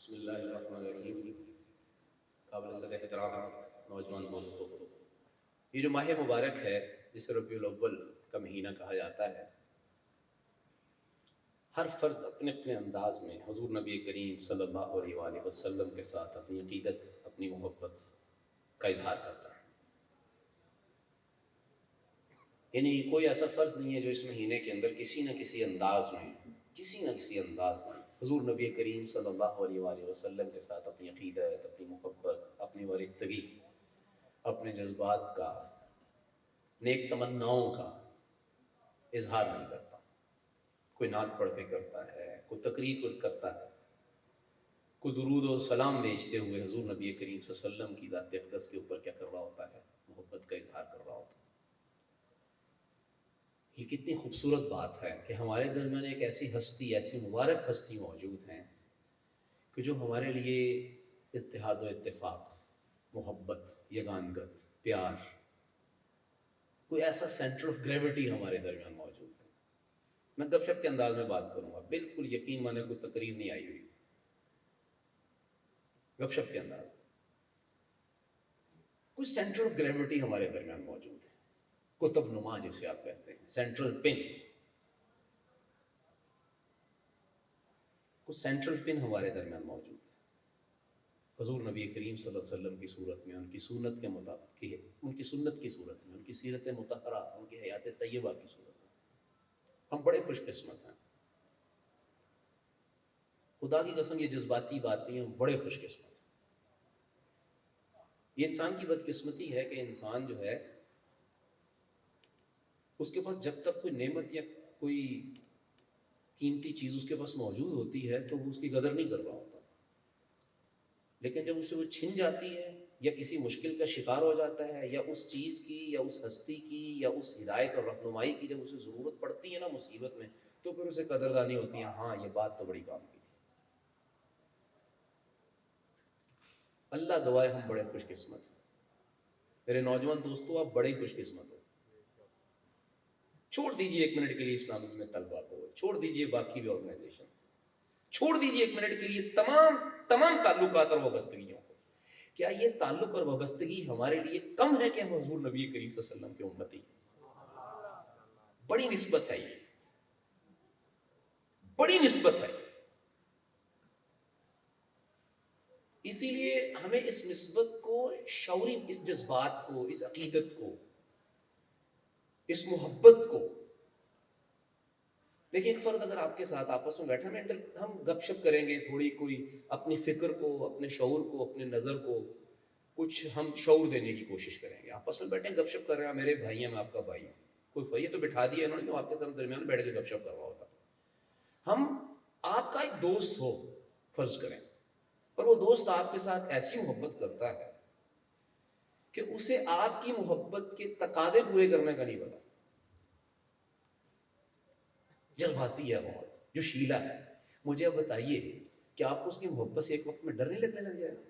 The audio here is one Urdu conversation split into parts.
بسم اللہ الرحمن الرحیم۔ قابل صد احترام نوجوان دوستوں، یہ جو ماہ مبارک ہے جسے ربیع الاول کا مہینہ کہا جاتا ہے، ہر فرد اپنے اپنے انداز میں حضور نبی کریم صلی اللہ علیہ وآلہ وسلم کے ساتھ اپنی عقیدت، اپنی محبت کا اظہار کرتا ہے۔ یعنی کوئی ایسا فرد نہیں ہے جو اس مہینے کے اندر کسی نہ کسی انداز میں حضور نبی کریم صلی اللہ علیہ وآلہ وسلم کے ساتھ اپنی عقیدت، اپنی محبت، اپنی ورفتگی، اپنے جذبات کا، نیک تمناؤں کا اظہار نہیں کرتا۔ کوئی نعت پڑھ کے کرتا ہے، کوئی تقریر کرتا ہے، کوئی درود و سلام بھیجتے ہوئے حضور نبی کریم صلی اللہ علیہ وسلم کی ذات اقدس کے اوپر کیا کر رہا ہوتا ہے؟ محبت کا اظہار کر رہا ہوتا ہے۔ یہ کتنی خوبصورت بات ہے کہ ہمارے درمیان ایک ایسی ہستی، ایسی مبارک ہستی موجود ہیں کہ جو ہمارے لیے اتحاد و اتفاق، محبت، یگانگت، پیار، کوئی ایسا سینٹر آف گریوٹی ہمارے درمیان موجود ہے۔ میں گپ شپ کے انداز میں بات کروں گا، بالکل یقین مانے کوئی تقریر نہیں آئی ہوئی، گپ شپ کے انداز میں کوئی سینٹر آف گریوٹی ہمارے درمیان موجود ہے، قطب نما جسے آپ کہتے ہیں، سینٹرل پن، کچھ سینٹرل پن ہمارے درمیان موجود ہے۔ حضور نبی کریم صلی اللہ علیہ وسلم کی صورت میں، ان کی سنت کے مطابق، ان کی سنت کی صورت میں، ان کی سیرت مطہرہ، ان کی حیات طیبہ کی صورت میں ہم بڑے خوش قسمت ہیں۔ خدا کی قسم یہ جذباتی بات نہیں ہے، ہم بڑے خوش قسمت ہیں۔ یہ انسان کی بدقسمتی ہے کہ انسان جو ہے اس کے پاس جب تک کوئی نعمت یا کوئی قیمتی چیز اس کے پاس موجود ہوتی ہے تو وہ اس کی قدر نہیں کر رہا ہوتا، لیکن جب اسے وہ چھن جاتی ہے یا کسی مشکل کا شکار ہو جاتا ہے، یا اس چیز کی یا اس ہستی کی یا اس ہدایت اور رہنمائی کی جب اسے ضرورت پڑتی ہے نا مصیبت میں، تو پھر اسے قدردانی ہوتی ہے، ہاں یہ بات تو بڑی کام کی تھی۔ اللہ گواہ ہم بڑے خوش قسمت ہیں۔ میرے نوجوان دوستو، آپ بڑے خوش قسمت ہو۔ چھوڑ دیجئے ایک منٹ کے لیے اسلامی میں طلبہ کو، چھوڑ دیجئے باقی بھی آرگنائزیشن، چھوڑ دیجئے ایک منٹ کے لیے تمام تعلقات اور وابستگیوں کو۔ کیا یہ تعلق اور وابستگی ہمارے لیے کم ہے کہ ہم حضور نبی کریم صلی اللہ علیہ وسلم کے امتی؟ بڑی نسبت ہے، یہ بڑی نسبت ہے۔ اسی لیے ہمیں اس نسبت کو شعوری، اس جذبات کو، اس عقیدت کو، اس محبت کو، دیکھیں ایک فرد اگر آپ کے ساتھ آپس میں بیٹھا، ہم گپ شپ کریں گے، تھوڑی کوئی اپنی فکر کو، اپنے شعور کو، اپنے نظر کو کچھ ہم شعور دینے کی کوشش کریں گے۔ آپس میں بیٹھیں گپ شپ کر رہے ہیں، میرے بھائی ہیں، میں آپ کا بھائی ہوں، کوئی فائدہ تو بٹھا دیا انہوں نے تو آپ کے ساتھ درمیان بیٹھ کے گپ شپ کر رہا ہوتا۔ ہم آپ کا ایک دوست ہو فرض کریں، اور وہ دوست آپ کے ساتھ ایسی محبت کرتا ہے کہ اسے آپ کی محبت کے تقاضے پورے کرنے کا نہیں پتا، جذباتی ہے بہت، جو شیلا ہے۔ مجھے اب بتائیے کہ آپ کو اس کی محبت سے ایک وقت میں ڈر نہیں لگنے لگ جائے گا؟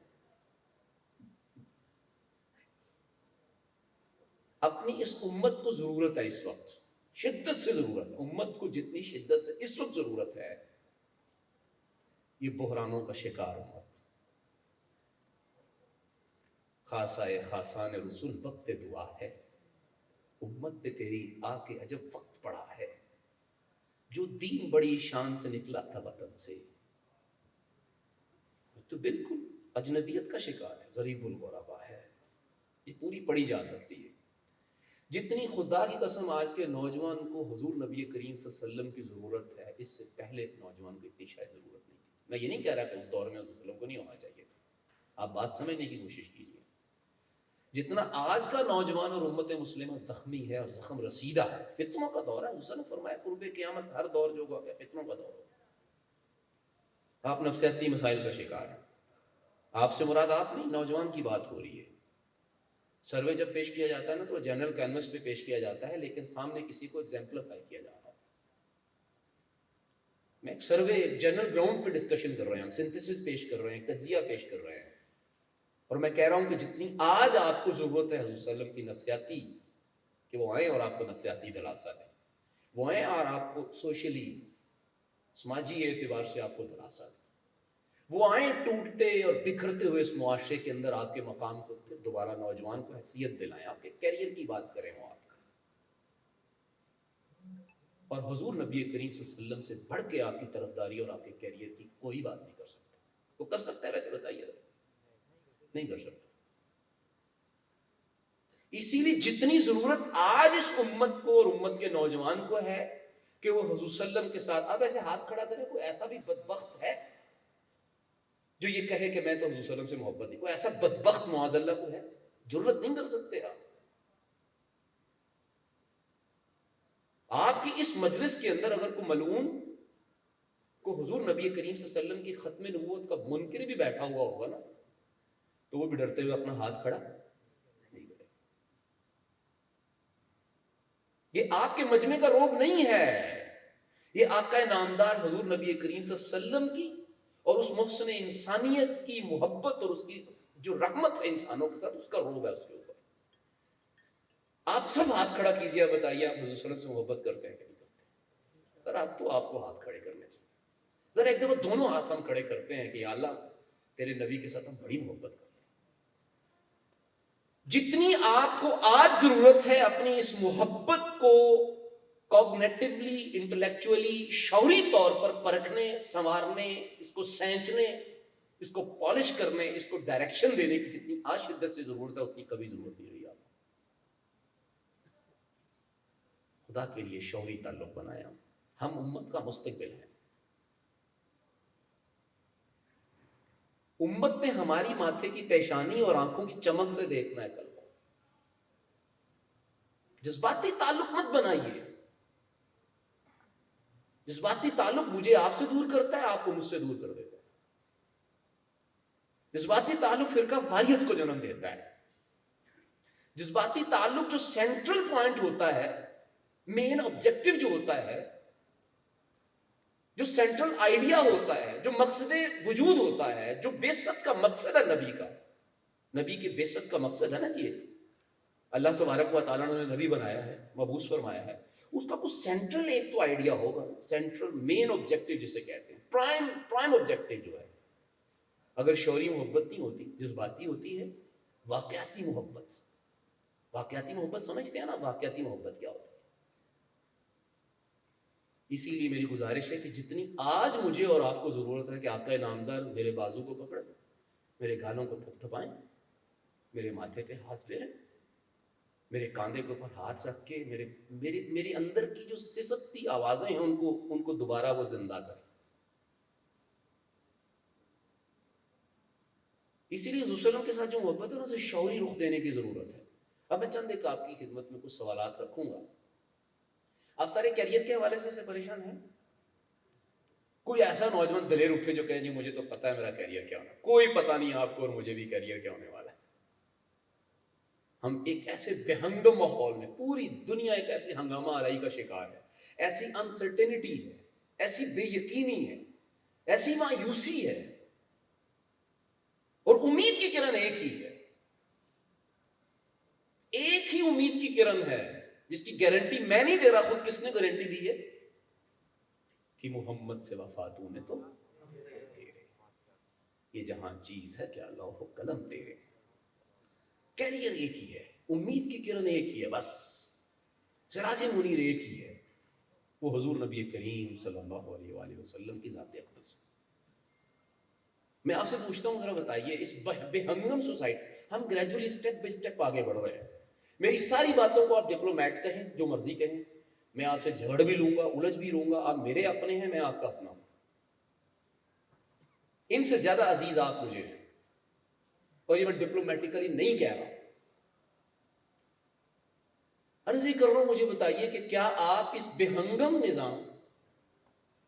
اپنی اس امت کو ضرورت ہے، اس وقت شدت سے ضرورت ہے، امت کو جتنی شدت سے اس وقت ضرورت ہے، یہ بحرانوں کا شکار امت، خاصہ خاصان رسول وقت دعا ہے، امت پہ تیری آ کے عجب وقت پڑا ہے، جو دین بڑی شان سے نکلا تھا وطن سے، تو بالکل اجنبیت کا شکار ہے، غریب الغربا ہے، یہ پوری پڑھی جا سکتی ہے۔ جتنی خدا کی قسم آج کے نوجوان کو حضور نبی کریم صلی اللہ علیہ وسلم کی ضرورت ہے، اس سے پہلے نوجوان کو اتنی شاید ضرورت نہیں تھی۔ میں یہ نہیں کہہ رہا کہ اس دور میں حضور صلی اللہ علیہ وسلم کو نہیں ہونا چاہیے تھا، آپ بات سمجھنے کی کوشش کیجیے۔ جتنا آج کا نوجوان اور امت مسلمہ زخمی ہے اور زخم رسیدہ ہے، فتنوں کا دور ہے، حضور نے فرمایا قرب قیامت ہر دور جو ہوگا فتنوں کا دور ہوگا۔ آپ نفسیاتی مسائل کا شکار ہیں، آپ سے مراد آپ نہیں، نوجوان کی بات ہو رہی ہے۔ سروے جب پیش کیا جاتا ہے نا تو وہ جنرل کینوس پہ پیش کیا جاتا ہے، لیکن سامنے کسی کو ایگزامپلیفائی کیا جاتا ہے۔ میں ایک سروے جنرل گراؤنڈ پہ ڈسکشن کر رہے ہیں، ہم سنتھسس پیش کر رہے ہیں، تجزیہ پیش کر رہے ہیں، اور میں کہہ رہا ہوں کہ جتنی آج آپ کو ضرورت ہے حضور صلی اللہ علیہ وسلم کی نفسیاتی، کہ وہ آئیں اور آپ کو نفسیاتی دلاسا دیں، وہ آئیں اور آپ کو سوشلی، سماجی اعتبار سے آپ کو دلاسا دیں، وہ آئیں ٹوٹتے اور بکھرتے ہوئے اس معاشرے کے اندر آپ کے مقام کو پھر دوبارہ نوجوان کو حیثیت دلائیں، آپ کے کیریئر کی بات کریں وہ آپ کا. اور حضور نبی کریم صلی اللہ علیہ وسلم سے بڑھ کے آپ کی طرفداری اور آپ کے کیریئر کی کوئی بات نہیں کر سکتا. وہ کر سکتا ہے ویسے بتائیے؟ نہیں کر سکتا. اسی لیے جتنی ضرورت آج اس امت کو اور امت کے نوجوان کو ہے کہ وہ حضور صلی اللہ علیہ وسلم کے ساتھ، اب ایسے ہاتھ کھڑا کریں، کوئی ایسا بھی بدبخت ہے جو یہ کہے کہ میں تو حضور صلی اللہ علیہ وسلم سے محبت نہیں؟ کوئی ایسا بدبخت معاذ اللہ کو ہے؟ ضرورت نہیں کر سکتے آپ کی اس مجلس کے اندر اگر کوئی ملعون کو حضور نبی کریم صلی اللہ علیہ وسلم کی ختم نبوت کا منکر بھی بیٹھا ہوا ہوگا نا، تو وہ بھی ڈرتے ہوئے اپنا ہاتھ کھڑا نہیں کرے. یہ آپ کے مجمع کا روب نہیں ہے، یہ آقا نامدار حضور نبی کریم صلی اللہ علیہ وسلم کی اور اس محسن انسانیت کی محبت اور اس کی جو رحمت ہے انسانوں کے ساتھ، اس کا روب ہے اس کے اوپر. آپ سب ہاتھ کھڑا کیجئے، بتائیے آپ حضور صلی اللہ علیہ وسلم سے محبت کرتے ہیں کہ نہیں کرتے؟ ذرا اب تو آپ کو ہاتھ کھڑے کرنے چاہیے. ذرا ایک دفعہ دونوں ہاتھ ہم کھڑے کرتے ہیں کہ یا اللہ تیرے نبی کے ساتھ ہم بڑی محبت کرتے ہیں. جتنی آپ کو آج ضرورت ہے اپنی اس محبت کو کوگنیٹیولی، انٹلیکچولی، شعوری طور پر پرکھنے، سنوارنے، اس کو سینچنے، اس کو پالش کرنے، اس کو ڈائریکشن دینے کی جتنی آج شدت سے ضرورت ہے اتنی کبھی ضرورت نہیں رہی. آپ خدا کے لیے شعوری تعلق بنایا. ہم امت کا مستقبل ہیں. امت نے ہماری ماتھے کی پیشانی اور آنکھوں کی چمک سے دیکھنا ہے کل کو. جذباتی تعلق مت بنائیے. جذباتی تعلق مجھے آپ سے دور کرتا ہے، آپ کو مجھ سے دور کر دیتا ہے. جذباتی تعلق فرقہ واریت کو جنم دیتا ہے. جذباتی تعلق جو سینٹرل پوائنٹ ہوتا ہے، مین آبجیکٹو جو ہوتا ہے، جو سینٹرل آئیڈیا ہوتا ہے، جو مقصد وجود ہوتا ہے، جو بعثت کا مقصد ہے نبی کا، نبی کے بعثت کا مقصد ہے نا جی، اللہ تبارک و تعالیٰ نے نبی بنایا ہے، مبعوث فرمایا ہے، اس کا کچھ سینٹرل ایک تو آئیڈیا ہوگا، سینٹرل مین آبجیکٹو جسے کہتے ہیں، پرائم آبجیکٹو جو ہے. اگر شعوری محبت نہیں ہوتی، جذباتی ہوتی ہے واقعاتی محبت. واقعاتی محبت سمجھتے ہیں نا؟ واقعاتی محبت کیا ہوتا ہے؟ اسی لیے میری گزارش ہے کہ جتنی آج مجھے اور آپ کو ضرورت ہے کہ آقا نامدار میرے بازو کو پکڑیں، میرے گالوں کو تھپ تھپائیں، میرے ماتھے پہ ہاتھ پھیریں، میرے کاندھے کے اوپر ہاتھ رکھ کے میرے اندر کی جو سسکتی آوازیں ہیں ان کو دوبارہ وہ زندہ کریں. اسی لیے حضور صلی اللہ علیہ وسلم کے ساتھ جو محبت ہے اسے شعوری رخ دینے کی ضرورت ہے. اب میں چند ایک آپ کی خدمت میں کچھ سوالات رکھوں گا. آپ سارے کیریئر کے حوالے سے پریشان ہیں؟ کوئی ایسا نوجوان دلیر اٹھے جو کہے جی مجھے تو پتا ہے میرا کیریئر کیا ہونا ہے؟ کوئی پتا نہیں آپ کو اور مجھے بھی کیریئر کیا ہونے والا ہے. ہم ایک ایسے بے ہنگم ماحول میں، پوری دنیا ایک ایسی ہنگامہ آرائی کا شکار ہے، ایسی انسرٹینٹی ہے، ایسی بے یقینی ہے، ایسی مایوسی ہے، اور امید کی کرن ایک ہی ہے. ایک ہی امید کی کرن ہے جس کی گارنٹی میں نہیں دے رہا، خود کس نے گارنٹی دی ہے کہ محمد سے وفاتوں نے تو تیرے. یہ جہاں چیز ہے کیا لوح و قلم تیرے. کیریئر ایک ہی ہے، امید کی کرن ایک ہی ہے، بس سراج منیر ایک ہی ہے، وہ حضور نبی کریم صلی اللہ علیہ وآلہ وسلم کی ذات اقدس. میں آپ سے پوچھتا ہوں، ذرا بتائیے اس بے ہنگم سوسائٹی، ہم گریجولی اسٹیپ بائی اسٹیپ آگے بڑھ رہے ہیں. میری ساری باتوں کو آپ ڈپلومیٹ کہیں، جو مرضی کہیں، میں آپ سے جھگڑ بھی لوں گا، الجھ بھی لوں گا. آپ میرے اپنے ہیں، میں آپ کا اپنا ہوں. ان سے زیادہ عزیز آپ مجھے ہیں، اور یہ میں ڈپلومیٹیکلی نہیں کہہ رہا. عرض ہی کر رہا ہوں، مجھے بتائیے کہ کیا آپ اس بے ہنگم نظام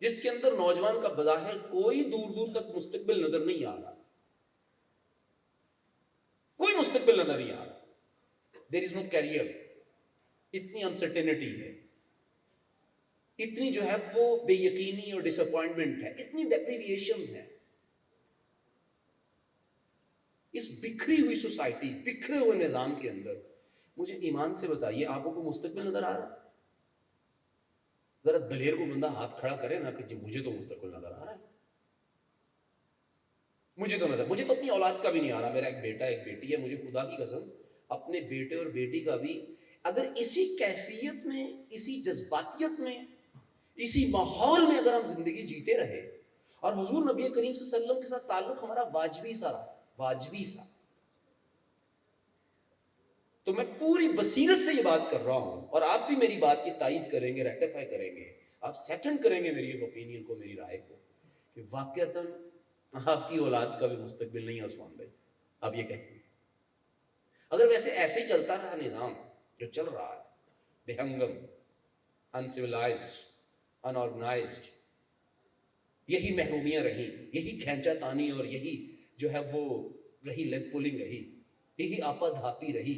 جس کے اندر نوجوان کا بظاہر کوئی دور دور تک مستقبل نظر نہیں آ رہا، کوئی مستقبل نظر نہیں آ رہا، دیر از نو کیریئر، اتنی انسرٹینٹی ہے، اتنی جو ہے وہ بے یقینی اور ڈس اپوائنٹمنٹ ہے، اتنی ڈیپریویشنز ہیں. اس بکھری ہوئی سوسائٹی، بکھرے ہوئے نظام کے اندر مجھے ایمان سے بتائیے آپ کو مستقبل نظر آ رہا ہے؟ ذرا دلیر کو بندہ ہاتھ کھڑا کرے نا کہ جی مجھے تو مستقبل نظر آ رہا ہے. مجھے تو نظر، مجھے تو اپنی اولاد کا بھی نہیں آ رہا، میرا ایک بیٹا ایک بیٹی ہے، مجھے خدا کی قسم اپنے بیٹے اور بیٹی کا بھی اگر اسی کیفیت میں، اسی جذباتیت میں، اسی ماحول میں اگر ہم زندگی جیتے رہے اور حضور نبی کریم صلی اللہ علیہ وسلم کے ساتھ تعلق ہمارا واجبی سا رہا، واجبی سا، تو میں پوری بصیرت سے یہ بات کر رہا ہوں اور آپ بھی میری بات کی تائید کریں گے، ریکٹیفائی کریں گے، آپ سیکنڈ کریں گے میری اوپینین کو، میری رائے کو، کہ واقعتاً آپ کی اولاد کا بھی مستقبل نہیں ہے عثمان بھائی، آپ یہ کہیں گے اگر ویسے ایسے ہی چلتا رہا نظام جو چل رہا ہے، بے ہنگم، انسیولائزڈ، انآرگنائزڈ، یہی محرومیاں رہی، یہی کھینچا تانی اور یہی جو ہے وہ رہی، لیگ پولنگ رہی، یہی آپا دھاپی رہی،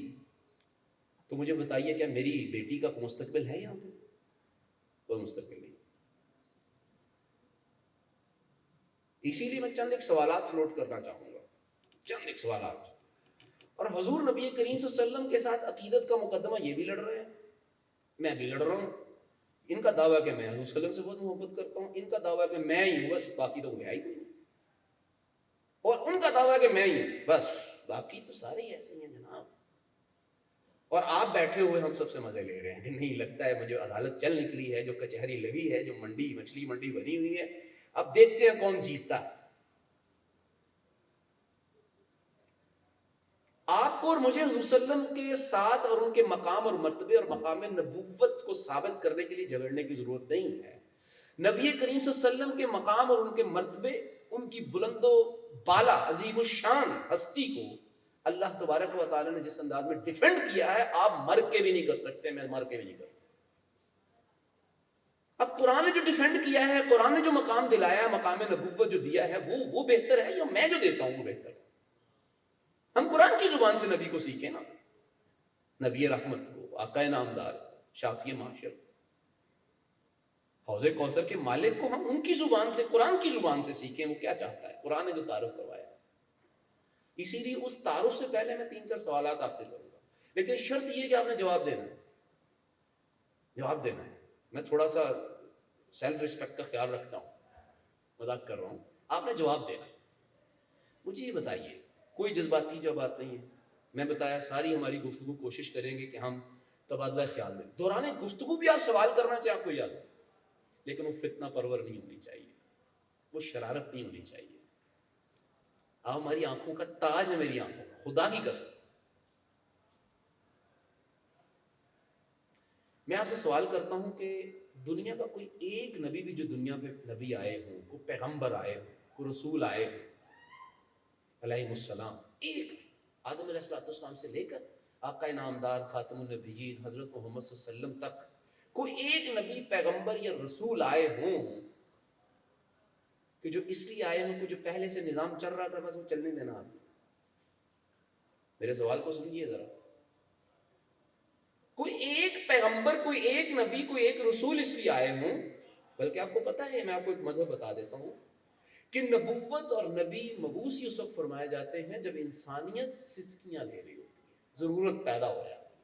تو مجھے بتائیے کیا میری بیٹی کا کوئی مستقبل ہے یہاں پہ؟ کوئی مستقبل نہیں۔ اسی لیے میں چند ایک سوالات فلوٹ کرنا چاہوں گا، چند ایک سوالات۔ اور حضور نبی کریم صلی اللہ علیہ وسلم کے ساتھ عقیدت کا مقدمہ یہ بھی لڑ رہے ہیں، میں بھی لڑ رہا ہوں۔ ان کا دعویٰ کہ میں حضور صلی اللہ علیہ وسلم سے بہت محبت کرتا ہوں، ان کا دعویٰ کہ میں ہی ہوں، بس باقی تو کوئی ہے ہی نہیں، اور ان کا دعویٰ کہ میں ہی ہوں، بس باقی تو سارے ہی ایسے ہی ہیں جناب۔ اور آپ بیٹھے ہوئے ہم سب سے مزے لے رہے ہیں کہ نہیں، لگتا ہے مجھے عدالت چل نکلی ہے، جو کچہری لگی ہے، جو منڈی، مچھلی منڈی بنی ہوئی ہے، اب دیکھتے ہیں کون جیتتا ہے۔ آپ کو اور مجھے حضور صلی اللہ علیہ وسلم کے ساتھ اور ان کے مقام اور مرتبے اور مقام نبوت کو ثابت کرنے کے لیے جھگڑنے کی ضرورت نہیں ہے۔ نبی کریم صلی اللہ علیہ وسلم کے مقام اور ان کے مرتبے، ان کی بلند و بالا عظیم الشان ہستی کو اللہ تبارک و تعالیٰ نے جس انداز میں ڈیفینڈ کیا ہے، آپ مر کے بھی نہیں کر سکتے، میں مر کے بھی نہیں کر سکتا۔ اب قرآن نے جو ڈیفینڈ کیا ہے، قرآن نے جو مقام دلایا ہے، مقام نبوت جو دیا ہے، وہ بہتر ہے یا میں جو دیتا ہوں وہ بہتر ہے؟ ہم قرآن کی زبان سے نبی کو سیکھیں نا، نبی رحمت کو، آقا نامدار، شافی معاشر، حوض کوثر کے مالک کو ہم ان کی زبان سے، قرآن کی زبان سے سیکھیں وہ کیا چاہتا ہے، قرآن نے جو تعارف کروایا ہے۔ اسی لیے اس تعارف سے پہلے میں 3-4 سوالات آپ سے کروں گا، لیکن شرط یہ کہ آپ نے جواب دینا ہے، جواب دینا ہے۔ میں تھوڑا سا سیلف ریسپیکٹ کا خیال رکھتا ہوں، مذاق کر رہا ہوں، آپ نے جواب دینا ہے۔ مجھے یہ بتائیے، کوئی جذباتی جو بات نہیں ہے، میں بتایا ساری ہماری گفتگو کوشش کریں گے کہ ہم تبادلہ خیال میں دوران گفتگو بھی آپ سوال کرنا چاہیں، آپ کو یاد ہو، لیکن وہ فتنہ پرور نہیں ہونی چاہیے، وہ شرارت نہیں ہونی چاہیے۔ آپ ہماری آنکھوں کا تاج ہے، میری آنکھوں کا، خدا کی قسم۔ میں آپ سے سوال کرتا ہوں کہ دنیا کا کوئی ایک نبی بھی جو دنیا پہ نبی آئے ہوں، کوئی پیغمبر آئے ہوں، کوئی رسول آئے ہوں علیہ السلام، ایک آدم علیہ السلام سے لے کر آقا نامدار خاتم النبیین حضرت محمد صلی اللہ علیہ وسلم تک کوئی ایک نبی، پیغمبر یا رسول آئے ہوں کہ جو اس لیے آئے ہوں کہ جو پہلے سے نظام چل رہا تھا بس وہ چلنے دینا؟ آپ میرے سوال کو سمجھیے ذرا۔ کوئی ایک پیغمبر، کوئی ایک نبی، کوئی ایک رسول اس لیے آئے ہوں، بلکہ آپ کو پتا ہے، میں آپ کو ایک مذہب بتا دیتا ہوں کہ نبوت اور نبی مبعوث اس وقت فرمائے جاتے ہیں جب انسانیت سسکیاں لے رہی ہوتی ہے، ضرورت پیدا ہو جاتی ہے،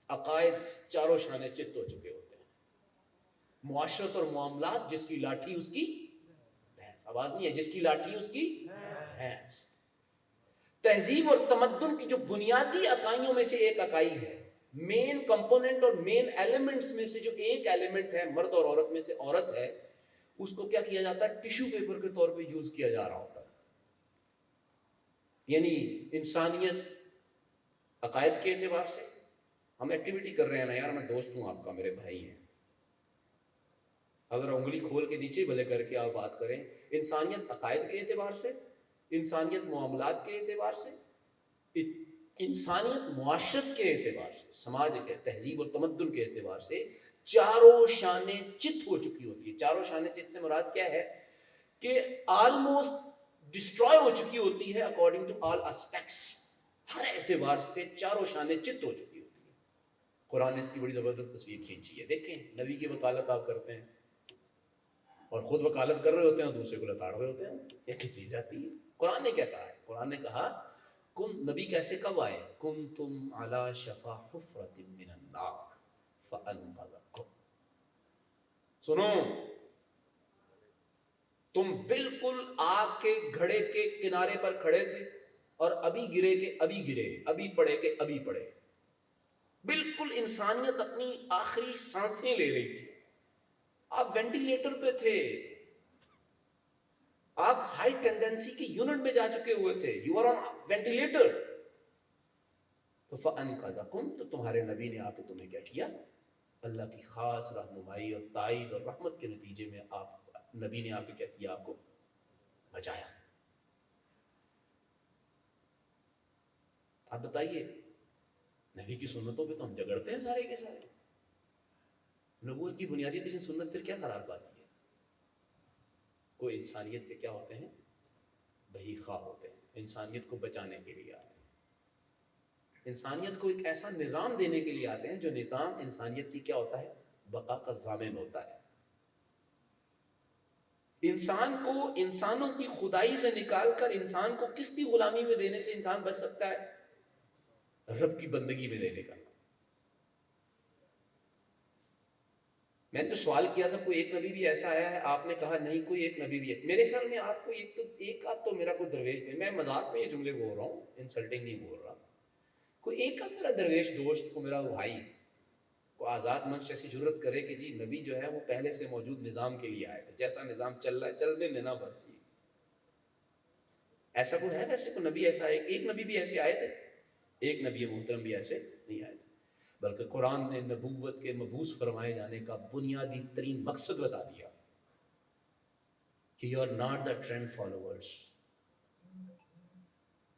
عقائد چاروں شانے چت ہو چکے ہوتے ہیں، معاشرت اور معاملات جس کی لاٹھی اس کی بھینس، آواز نہیں ہے، جس کی لاٹھی اس کی بھینس۔ تہذیب اور تمدن کی جو بنیادی اکائیوں میں سے ایک اکائی ہے، مین کمپوننٹ اور مین ایلیمنٹس میں سے جو ایک ایلیمنٹ ہے، مرد اور عورت میں سے عورت ہے، اس کو کیا کیا جاتا ہے؟ ٹیشو پیپر کے طور پہ یوز کیا جا رہا ہوتا ہے۔ یعنی انسانیت عقائد کے اعتبار سے ہم ایکٹیویٹی کر رہے ہیں نا یار، میں دوست ہوں آپ کا، میرے بھائی ہیں، اگر انگلی کھول کے نیچے بھلے کر کے آپ بات کریں، انسانیت عقائد کے اعتبار سے، انسانیت معاملات کے اعتبار سے، انسانیت معاشرت کے اعتبار سے، سماج کے تہذیب اور تمدن کے اعتبار سے چاروں شانیں چت ہو چکی ہوتی ہے۔ چاروں شانیں چت سے مراد کیا ہے کہ آلموسٹ ڈسٹرائے ہو چکی ہوتی ہے، اکارڈنگ ٹو آل اسپیکٹس، ہر اعتبار سے چاروں شانیں چت ہو چکی ہوتی ہیں۔ قرآن نے اس کی بڑی زبردست تصویر کھینچی ہے، دیکھیں نبی کی وکالت آپ کرتے ہیں اور خود وکالت کر رہے ہوتے ہیں اور دوسرے کو لتاڑ رہے ہوتے ہیں، یہ کیا چیز آتی ہے؟ قرآن نے کیا کہا ہے؟ قرآن نے کہا نبی کیسے کب آئے؟ کنتم علی شفا حفرۃ من النار فانقذکم۔ سنو، تم بالکل آگ کے گھڑے کے کنارے پر کھڑے تھے اور ابھی گرے کہ ابھی گرے، ابھی پڑے کہ ابھی پڑے. بالکل انسانیت اپنی آخری سانسیں لے رہی تھی. آپ وینٹیلیٹر پہ تھے، آپ ہائی ٹینڈنسی کی یونٹ میں جا چکے ہوئے تھے، یو آر آن وینٹیلیٹر. فَأَنْقَذَكُمْ، تو تمہارے نبی نے آ کے تمہیں کیا کیا؟ اللہ کی خاص رہنمائی اور تائید اور رحمت کے نتیجے میں آپ نبی نے آ کے کیا کیا؟ آپ کو بچایا. آپ بتائیے، نبی کی سنتوں پہ تو ہم جگڑتے ہیں سارے کے سارے. نبوت کی بنیادی ترین سنت پھر کیا خراب بات ہے؟ کوئی انسانیت کے کیا ہوتے ہیں؟ بہی خواہ ہوتے ہیں، انسانیت کو بچانے کے لیے آتے ہیں، انسانیت کو ایک ایسا نظام دینے کے لیے آتے ہیں جو نظام انسانیت کی کیا ہوتا ہے؟ بقا کا ضامن ہوتا ہے. انسان کو انسانوں کی خدائی سے نکال کر انسان کو کس کی غلامی میں دینے سے انسان بچ سکتا ہے؟ رب کی بندگی میں دینے کا. میں نے تو سوال کیا تھا کوئی ایک نبی بھی ایسا آیا ہے؟ آپ نے کہا نہیں کوئی ایک نبی بھی ہے. میرے خیال میں آپ کو ایک آدھ تو میرا کوئی درویش میں، میں مذاق میں یہ جملے بول رہا ہوں، انسلٹنگ نہیں بول رہا، کوئی ایک آدھ میرا درویش دوست کو، میرا بھائی کو آزاد منش ایسی جرت کرے کہ جی نبی جو ہے وہ پہلے سے موجود نظام کے لیے آئے تھے، جیسا نظام چل رہا ہے چلنے میں نہ بچی. ایسا کوئی ہے؟ ویسے کوئی نبی ایسا ہے؟ ایک نبی بھی ایسے آئے تھے؟ ایک نبی محترم بھی ایسے نہیں آئے تھے. بلکہ قرآن نے نبوت کے مبعوث فرمائے جانے کا بنیادی ترین مقصد بتا دیا کہ you are not the trend followers.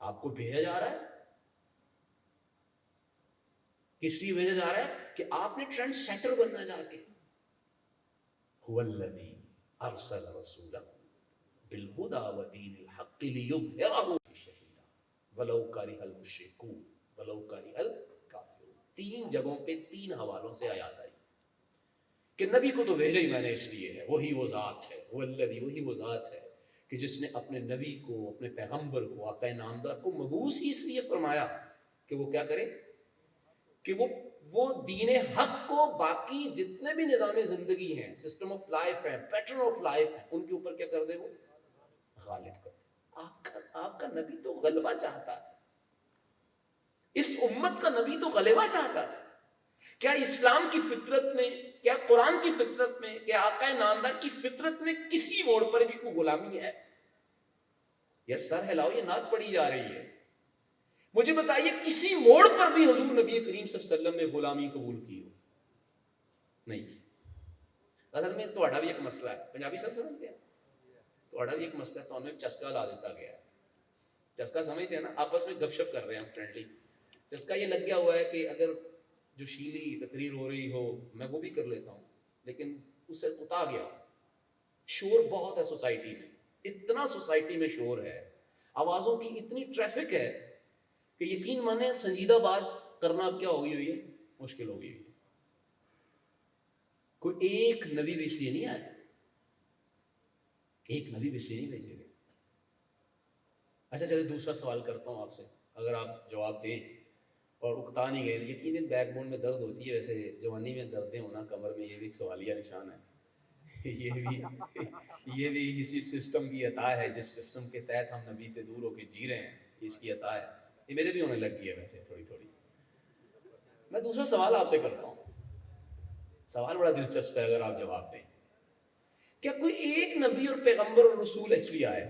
آپ کو بھیجا جا رہا ہے، کس لیے بھیجا جا رہا ہے؟ کہ آپ نے ٹرینڈ سیٹر بننا چاہ کے. هو الذی ارسل رسولہ بالہدی ودین الحق لیظہرہ شہیدا ولو کرہ المشرکون ولو کرہ الکافرون. تین جگہوں پہ تین حوالوں سے آیات آئی کہ نبی کو تو بھیجا ہی میں نے اس لیے ہے، وہی وہ ذات ہے، وہ الذی، وہی وہ ذات ہے کہ جس نے اپنے نبی کو، اپنے پیغمبر کو، آقا نامدار کو مبعوث ہی اس لیے فرمایا کہ وہ کیا کرے؟ کہ وہ دین حق کو باقی جتنے بھی نظام زندگی ہیں، سسٹم آف لائف ہیں، پیٹرن آف لائف ہیں، ان کے اوپر کیا کر دے؟ وہ غالب کر دے. آپ کا نبی تو غلبہ چاہتا ہے، اس امت کا نبی تو غلبہ چاہتا تھا. کیا اسلام کی فطرت میں، کیا قرآن کی فطرت میں، کیا آقا نامدار کی فطرت میں کسی موڑ پر بھی کوئی غلامی ہے؟ یار سر ہلاؤ، یہ نعت پڑھی جا رہی ہے، مجھے بتائیے کسی موڑ پر بھی حضور نبی کریم صلی اللہ علیہ وسلم نے غلامی قبول کی ہو؟ نہیں. اصل میں توڑا بھی ایک مسئلہ ہے، پنجابی سب سمجھتے ہیں، توڑا بھی ایک مسئلہ ہے، تو انہیں چسکا لا دیتا گیا ہے. چسکا سمجھتے ہیں نا، آپس میں گپ شپ کر رہے ہیں فرینڈلی، چسکا یہ لگ گیا ہوا ہے کہ اگر جو شیلی تقریر ہو رہی ہو میں وہ بھی کر لیتا ہوں، لیکن اس سے کتا گیا. شور بہت ہے سوسائٹی میں، اتنا سوسائٹی میں شور ہے، آوازوں کی اتنی ٹریفک ہے کہ یقین مانے سنجیدہ بات کرنا اب کیا ہوگی ہوئی ہے؟ مشکل ہوگی ہوئی ہے. کوئی ایک نبی بھی اس لیے نہیں آیا، ایک نبی بھی اس لیے نہیں بھیجے گئے. اچھا چلے دوسرا سوال کرتا ہوں آپ سے، اگر آپ جواب دیں اور اکتا نہیں گئے. یقیناً بیک بون میں درد ہوتی ہے، ویسے جوانی میں دردیں ہونا کمر میں یہ بھی ایک سوالیہ نشان ہے. یہ بھی اسی سسٹم کی عطا ہے، جس سسٹم کے تحت ہم نبی سے دور ہو کے جی رہے ہیں، اس کی عطا ہے. یہ میرے بھی ہونے لگ گئی ہے ویسے تھوڑی تھوڑی. میں دوسرا سوال آپ سے کرتا ہوں، سوال بڑا دلچسپ ہے، اگر آپ جواب دیں. کیا کوئی ایک نبی اور پیغمبر اور رسول اس لیے آئے،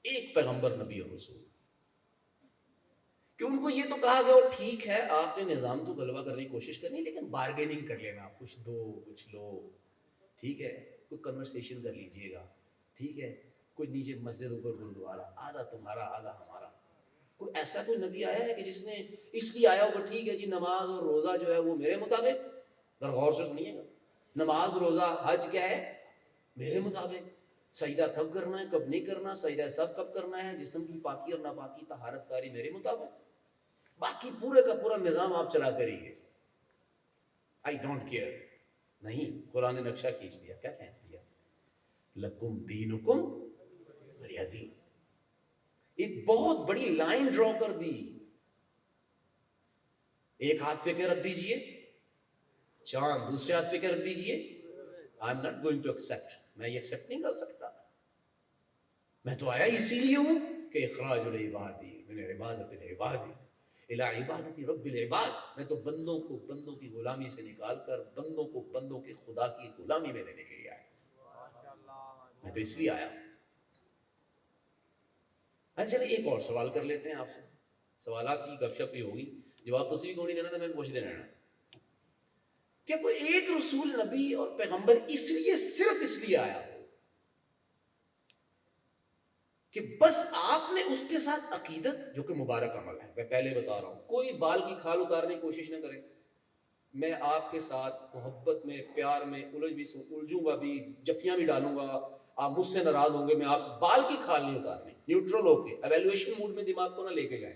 ایک پیغمبر نبی اور رسول، کہ ان کو یہ تو کہا گیا ٹھیک ہے آپ نے نظام تو غلبہ کرنے کی کوشش کرنی لیکن بارگیننگ کر لینا، کچھ دو کچھ لو، ٹھیک ہے، کوئی کنورسیشن کر لیجئے گا، ٹھیک ہے، کوئی نیچے مسجد اوپر گردوارا، آدھا تمہارا آدھا ہمارا. کوئی ایسا کوئی نبی آیا ہے کہ جس نے اس لیے آیا ہوگا ٹھیک ہے جی نماز اور روزہ جو ہے وہ میرے مطابق، ذرا غور سے سنیے گا، نماز روزہ حج کیا ہے؟ میرے مطابق. سجدہ کب کرنا ہے کب نہیں کرنا، سجدہ سب کب کرنا ہے، جسم کی پاکی اور ناپاکی طہارت ساری میرے مطابق، باقی پورے کا پورا نظام آپ چلاتے رہیے، آئی ڈونٹ کیئر. نہیں، قرآن نے نقشہ کھینچ دیا. کیا کھینچ دیا؟ لکم دینکم ولیہ دین. ایک بہت بڑی لائن ڈرا کر دی. ایک ہاتھ پہ کیا رکھ دیجئے؟ چاند. دوسرے ہاتھ پہ کیا رکھ دیجئے؟ I am not going to accept. میں یہ ایکسیپٹ نہیں کر سکتا. میں تو آیا اسی لیے ہوں کہ اخراج العبادی من عبادت العبادی الی عبادت رب العباد. میں تو بندوں کو بندوں کی غلامی سے نکال کر بندوں کو بندوں کے خدا کی غلامی میں لینے کے لیے آیا. میں تو اس لیے آیا. اچھا چلیے ایک اور سوال کر لیتے ہیں آپ سے. سوالات کی گپ شپ ہی ہوگی, جواب تصویر کو نہیں دینا تھا, میں پوچھتے رہنا. کیا کوئی ایک رسول نبی اور پیغمبر اس لیے صرف اس لیے آیا ہو کہ بس آپ نے اس کے ساتھ عقیدت, جو کہ مبارک عمل ہے, میں پہلے بتا رہا ہوں, کوئی بال کی کھال اتارنے کی کوشش نہ کرے. میں آپ کے ساتھ محبت میں پیار میں الجھوں گا بھی, جفیاں بھی ڈالوں گا, آپ مجھ سے ناراض ہوں گے, میں آپ سے بال کی کھال نہیں اتارنی. نیوٹرل ہو کے ایویلویشن موڈ میں دماغ کو نہ لے کے جائیں.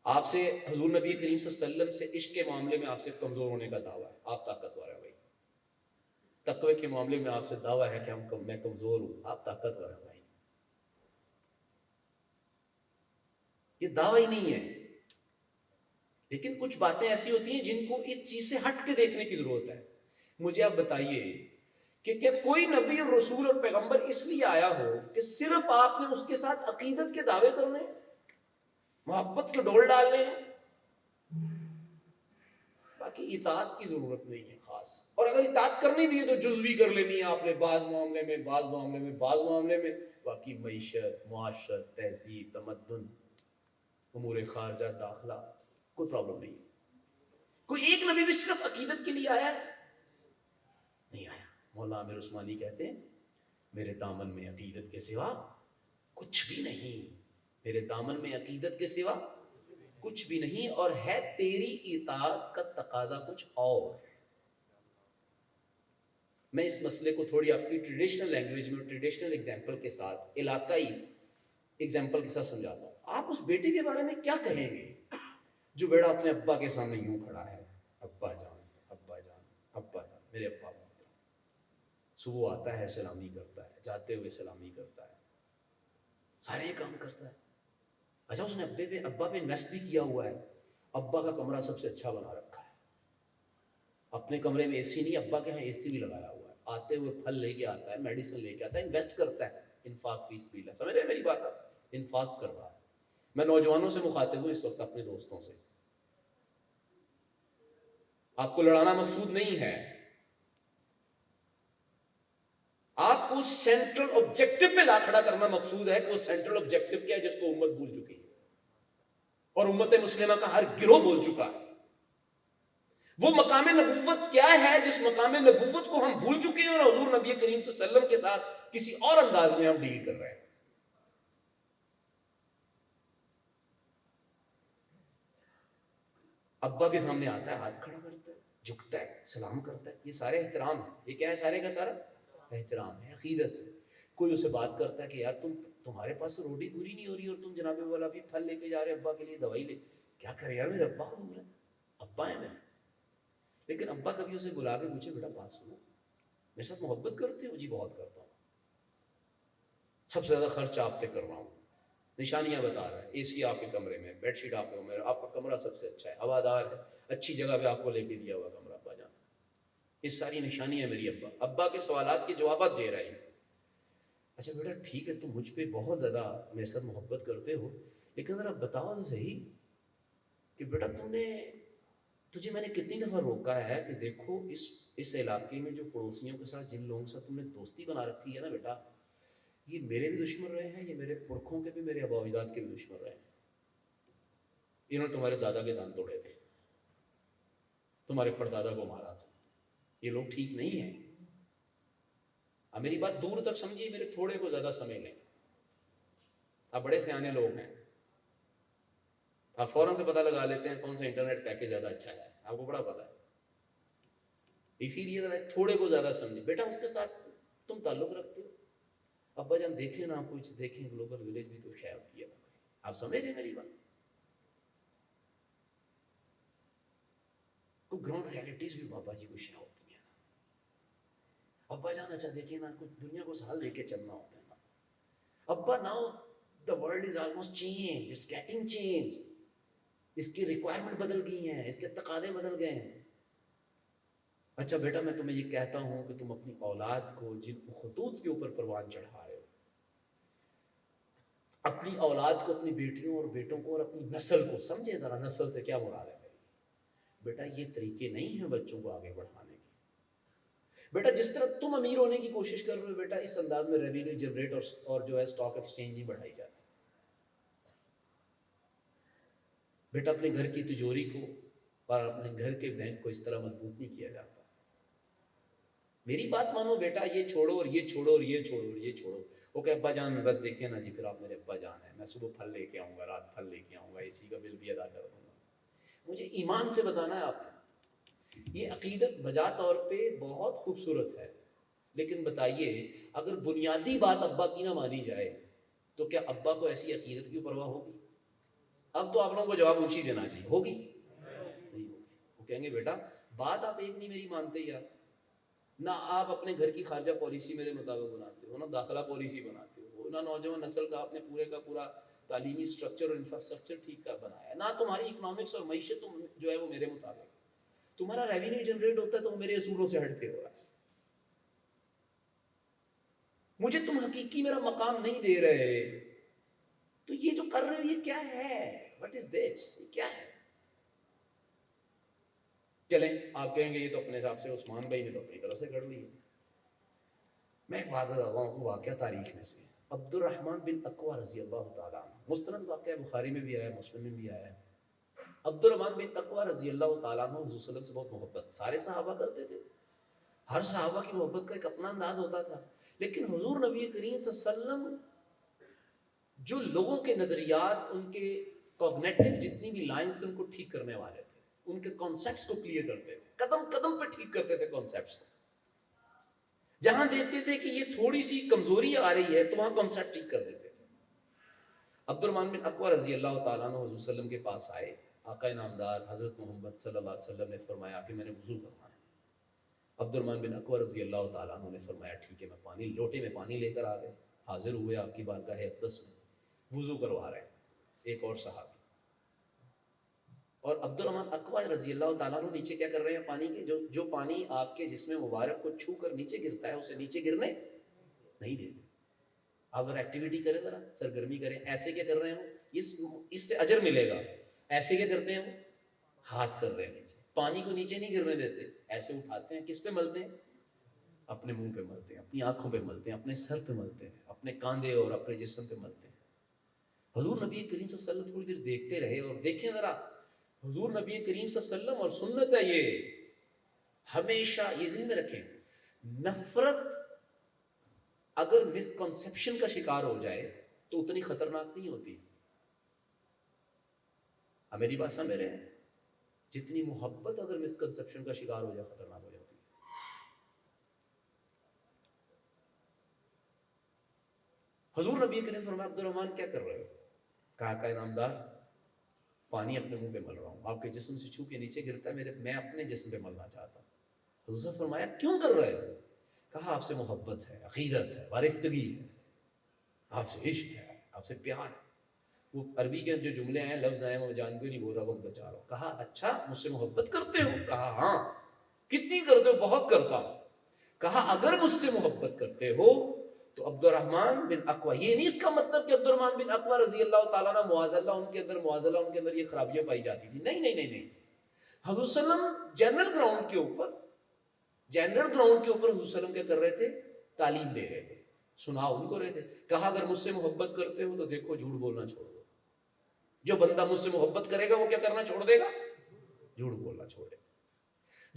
آپ سے حضور نبی کریم صلی اللہ علیہ وسلم سے عشق کے معاملے میں آپ سے کمزور ہونے کا دعویٰ ہے, آپ طاقتور ہیں بھائی. تقوی کے معاملے میں آپ سے دعویٰ ہے کہ میں کمزور ہوں, آپ طاقتور ہیں بھائی. یہ دعویٰ ہی نہیں ہے. لیکن کچھ باتیں ایسی ہوتی ہیں جن کو اس چیز سے ہٹ کے دیکھنے کی ضرورت ہے. مجھے آپ بتائیے کہ کیا کوئی نبی اور رسول اور پیغمبر اس لیے آیا ہو کہ صرف آپ نے اس کے ساتھ عقیدت کے دعوے کرنے, محبت کے ڈول ڈالنے ہیں, باقی اطاعت کی ضرورت نہیں ہے خاص. اور اگر اطاعت کرنی بھی ہے تو جزوی کر لینی ہے آپ نے, بعض معاملے میں بعض معاملے میں بعض معاملے میں. باقی معیشت, معاشرت, تہذیب, تمدن, امور خارجہ, داخلہ, کوئی پرابلم نہیں ہے. کوئی ایک نبی بھی صرف عقیدت کے لیے آیا ہے؟ نہیں آیا. مولانا عامر عثمانی کہتے ہیں میرے دامن میں عقیدت کے سوا کچھ بھی نہیں, میرے دامن میں عقیدت کے سوا کچھ بھی نہیں, اور ہے تیری اطاعت کا تقاضا کچھ اور. میں اس مسئلے کو تھوڑی آپ کی ٹریڈیشنل لینگویج میں, ٹریڈیشنل ایگزامپل کے ساتھ, علاقائی ایگزامپل کے ساتھ سمجھاتا ہوں. آپ اس بیٹے کے بارے میں کیا کہیں گے جو بیٹا اپنے ابا کے سامنے یوں کھڑا ہے, ابا جان, ابا جان, ابا جان, میرے ابا محترم, صبح آتا ہے سلامی کرتا ہے, جاتے ہوئے سلامی کرتا ہے, سارے کام کرتا ہے. اچھا اس نے ابا پہ انویسٹ بھی کیا ہوا ہے, ابا کا کمرہ سب سے اچھا بنا رکھا ہے, اپنے کمرے میں اے سی نہیں, ابا کے یہاں اے سی بھی لگایا ہوا ہے, آتے ہوئے پھل لے کے آتا ہے, میڈیسن لے کے آتا ہے, انویسٹ کرتا ہے, انفاق فی سبیل اللہ. سمجھ رہے ہیں میری بات؟ آپ انفاق کر رہا ہے. میں نوجوانوں سے مخاطب ہوں اس وقت, اپنے دوستوں سے. آپ کو لڑانا مقصود نہیں ہے, آپ کو سینٹرل آبجیکٹو پہ لا کھڑا کرنا مقصود ہے کہ وہ سینٹرل آبجیکٹو کیا ہے جس کو امت بھول چکی ہے, اور امت مسلمہ کا ہر گروہ بھول چکا ہے. وہ مقام نبوت کیا ہے جس مقام نبوت کو ہم بھول چکے ہیں, اور حضور نبی کریم صلی اللہ علیہ وسلم کے ساتھ کسی اور انداز میں ہم ڈیل کر رہے ہیں. ابا کے سامنے آتا ہے, ہاتھ کھڑا کرتا ہے, جھکتا ہے, سلام کرتا ہے, یہ سارے احترام ہے. یہ کیا ہے؟ سارے کا سارا احترام ہے, عقیدت ہے. کوئی اسے بات کرتا ہے کہ یار تمہارے پاس تو روٹی پوری نہیں ہو رہی اور تم جناب والا بھی پھل لے کے جا رہے ابا کے لیے, دوائی لے. کیا کرے یار, میرے ابا حضور ہے, ابا ہے میرے. لیکن ابا کبھی اسے بلا کے پوچھے بیٹا بات سنو, میرے ساتھ محبت کرتے ہو؟ جی بہت کرتا ہوں, سب سے زیادہ خرچ آپ پہ کر رہا ہوں, نشانیاں بتا رہا ہے, اے سی آپ کے کمرے میں, بیڈ شیٹ آپ کے, آپ کا کمرہ سب سے اچھا ہے, ہوادار ہے, اچھی جگہ پہ آپ کو لے کے دیا ہوا کمرہ ابا جان. یہ ساری نشانیاں میری ابا کے سوالات کے جوابات دے رہی ہیں. اچھا بیٹا ٹھیک ہے, تم مجھ پہ بہت زیادہ میرے ساتھ محبت کرتے ہو, لیکن ذرا بتاؤ تو صحیح کہ بیٹا تجھے میں نے کتنی دفعہ روکا ہے کہ دیکھو اس علاقے میں جو پڑوسیوں کے ساتھ جن لوگوں کے ساتھ تم نے دوستی بنا رکھی ہے نا بیٹا, یہ میرے بھی دشمن رہے ہیں, یہ میرے پرکھوں کے بھی, میرے آباء و اجداد کے بھی دشمن رہے ہیں. انہوں نے تمہارے دادا کے دان توڑے تھے, تمہارے پردادا کو مارا تھا, یہ لوگ ٹھیک نہیں ہیں. اب میری بات دور تک سمجھیے, میرے تھوڑے کو زیادہ سمجھ لیں. آپ بڑے سیانے لوگ ہیں, آپ فوراً سے پتہ لگا لیتے ہیں کون سا انٹرنیٹ پیکیج زیادہ اچھا ہے, آپ کو بڑا پتہ ہے. اسی لیے ذرا تھوڑے کو زیادہ سمجھیں. بیٹا اس کے ساتھ تم تعلق رکھتے ہو, ابا جان دیکھیں نا, کچھ دیکھیں, گلوبل ولیج بھی تو شاید ہوتی ہے. آپ سمجھ رہے ہیں میری بات؟ تو گراؤنڈ ریالٹیز بھی بابا جی کو شاید ہوتی ہیں نا. ابا جان اچھا دیکھیں نا, کچھ دنیا کو سال لے کے چلنا ہوتا ہے نا. ابا now the world is almost changed, it's getting changed. اس کی ریکوائرمنٹ بدل گئی ہیں, اس کے تقاضے بدل گئے ہیں. اچھا بیٹا میں تمہیں یہ کہتا ہوں کہ تم اپنی اولاد کو جن خطوط کے اوپر پروان چڑھا رہے ہو، اپنی اولاد کو، اپنی بیٹیوں اور بیٹوں کو اور اپنی نسل کو، سمجھے ذرا نسل سے کیا مراد ہے میری؟ بیٹا یہ طریقے نہیں ہیں بچوں کو آگے بڑھانے کے۔ بیٹا جس طرح تم امیر ہونے کی کوشش کر رہے ہو، بیٹا اس انداز میں ریونیو جنریٹ اور جو ہے اسٹاک ایکسچینج نہیں بڑھائی جاتی۔ بیٹا اپنے گھر کی تجوری کو اور اپنے گھر کے بینک کو اس طرح مضبوط نہیں کیا جاتا۔ میری بات مانو بیٹا، یہ چھوڑو اور یہ چھوڑو اور یہ چھوڑو اور یہ چھوڑو۔ وہ کہ ابا جان بس دیکھیں نا جی، پھر آپ میرے ابا جان ہیں، میں صبح پھل لے کے آؤں گا، رات پھل لے کے آؤں گا، اسی کا بل بھی ادا کر دوں گا۔ مجھے ایمان سے بتانا ہے آپ نے، یہ عقیدت بجا طور پہ بہت خوبصورت ہے، لیکن بتائیے اگر بنیادی بات ابا کی نہ مانی جائے تو کیا ابا کو ایسی عقیدت کی پرواہ ہوگی؟ اب تو آپ لوگوں کو جواب اونچی دینا چاہیے، ہوگی؟ نہیں ہوگی۔ وہ کہیں گے بیٹا بات آپ ایک نہیں میری مانتے یار، نہ آپ اپنے گھر کی خارجہ پالیسی میرے مطابق بناتے ہو، نہ داخلہ پالیسی بناتے ہو، نہ نوجوان نسل کا آپ نے پورے کا پورا تعلیمی سٹرکچر اور انفراسٹرکچر ٹھیک کا بنایا، نہ تمہاری اکنامکس اور معیشت جو ہے وہ میرے مطابق، تمہارا ریونیو جنریٹ ہوتا ہے تو وہ میرے اصولوں سے ہٹ کے ہو رہا ہے۔ مجھے تم حقیقی میرا مقام نہیں دے رہے، تو یہ جو کر رہے ہو یہ کیا ہے؟ وٹ از دس؟ یہ کیا ہے؟ چلیں آپ کہیں گے یہ تو اپنے حساب سے عثمان بھائی نے تو اپنی طرف سے کر لی۔ میں ایک بات بتا رہا ہوں واقعہ تاریخ میں سے، عبد الرحمن بن اقوع رضی اللہ تعالیٰ عنہ، مستند واقعہ بخاری میں بھی آیا ہے، مسلم میں بھی آیا ہے۔ عبد الرحمن بن اقوع رضی اللہ تعالیٰ عنہ حضور صلی اللہ علیہ وسلم سے بہت محبت، سارے صحابہ کرتے تھے، ہر صحابہ کی محبت کا ایک اپنا انداز ہوتا تھا، لیکن حضور نبی کریم صلی اللہ علیہ وسلم جو لوگوں کے نظریات، ان کے کوگنیٹو جتنی بھی لائنز تھے ان کو ٹھیک کرنے والے تھے، ان کے کانسیپٹس کو کلیئر کرتے تھے، قدم قدم پہ ٹھیک کرتے تھے کانسیپٹس کو، جہاں دیکھتے تھے کہ یہ تھوڑی سی کمزوری آ رہی ہے تو وہاں کانسیپٹ ٹھیک کر دیتے تھے۔ عبد الرحمن بن اقوع رضی اللہ تعالیٰ عنہ حضور صلی اللہ علیہ وسلم کے پاس آئے، آقا نامدار حضرت محمد صلی اللہ علیہ وسلم نے فرمایا کہ میں نے وضو کرنا ہے۔ عبد الرحمن بن اقوع رضی اللہ تعالیٰ عنہ نے فرمایا ٹھیک ہے، میں پانی لوٹے میں پانی لے کر آ گئے، حاضر ہوئے آپ کی بارگاہ اقدس میں، وضو کروا رہے ہیں ایک اور صحابی، اور عبد الرحمن اقوع رضی اللہ تعالیٰ عنہ نیچے کیا کر رہے ہیں پانی کے، جو پانی آپ کے جسم مبارک کو چھو کر نیچے گرتا ہے اسے نیچے گرنے نہیں دیتے۔ آپ اگر ایکٹیویٹی کریں ذرا، سرگرمی کریں، ایسے کیا کر رہے ہیں وہ، اس سے اجر ملے گا، ایسے کیا کرتے ہیں وہ، ہاتھ کر رہے ہیں نیچے، پانی کو نیچے نہیں گرنے دیتے، ایسے اٹھاتے ہیں، کس پہ ملتے ہیں؟ اپنے منہ پہ ملتے ہیں، اپنی آنکھوں پہ ملتے ہیں، اپنے سر پہ ملتے ہیں، اپنے کاندھے اور اپنے جسم پہ ملتے ہیں۔ حضور نبی کریم صلی اللہ علیہ وسلم تھوڑی دیر دیکھتے رہے، اور دیکھیں ذرا حضور نبی کریم صلی اللہ علیہ وسلم، اور سنت ہے یہ، ہمیشہ یہ ذہن میں رکھیں، نفرت اگر مسکنسیپشن کا شکار ہو جائے تو اتنی خطرناک نہیں ہوتی۔ اب میری بات سمجھ رہے ہیں؟ جتنی محبت اگر مسکنسیپشن کا شکار ہو جائے خطرناک ہو جاتی ہے۔ حضور نبی کریم نے فرمایا عبد الرحمن کیا کر رہے ہو؟ کہا کہ نامدار پانی اپنے منہ پہ مل رہا ہوں، آپ کے جسم سے چھو کے نیچے گرتا ہے، میں اپنے جسم پہ ملنا چاہتا ہوں۔ حضور نے فرمایا کیوں کر رہے ہو؟ کہا آپ سے محبت ہے، عقیدت ہے، وارفتگی ہے، آپ سے عشق ہے، آپ سے پیار ہے۔ وہ عربی کے جو جملے ہیں، لفظ ہیں، وہ جان کے نہیں بول رہا، وقت بچا رہا ہوں۔ کہا اچھا مجھ سے محبت کرتے ہو؟ کہا ہاں۔ کتنی کرتے ہو؟ بہت کرتا ہوں۔ کہا اگر مجھ سے محبت کرتے ہو تو عبد الرحمن بن اقوع، یہ نہیں اس کا مطلب کہ عبد الرحمن بن اقوع رضی اللہ تعالیٰ عنہ معاذ اللہ ان کے اندر یہ خرابیاں پائی جاتی تھی، نہیں نہیں نہیں نہیں۔ حضور صلی اللہ علیہ وسلم جنرل گراؤنڈ کے اوپر حضور صلی اللہ علیہ وسلم کیا کر رہے تھے؟ تعلیم دے رہے تھے، سنا ان کو رہے تھے۔ کہا اگر مجھ سے محبت کرتے ہو تو دیکھو جھوٹ بولنا چھوڑ دو، جو بندہ مجھ سے محبت کرے گا وہ کیا کرنا چھوڑ دے گا؟ جھوٹ بولنا چھوڑ دے گا۔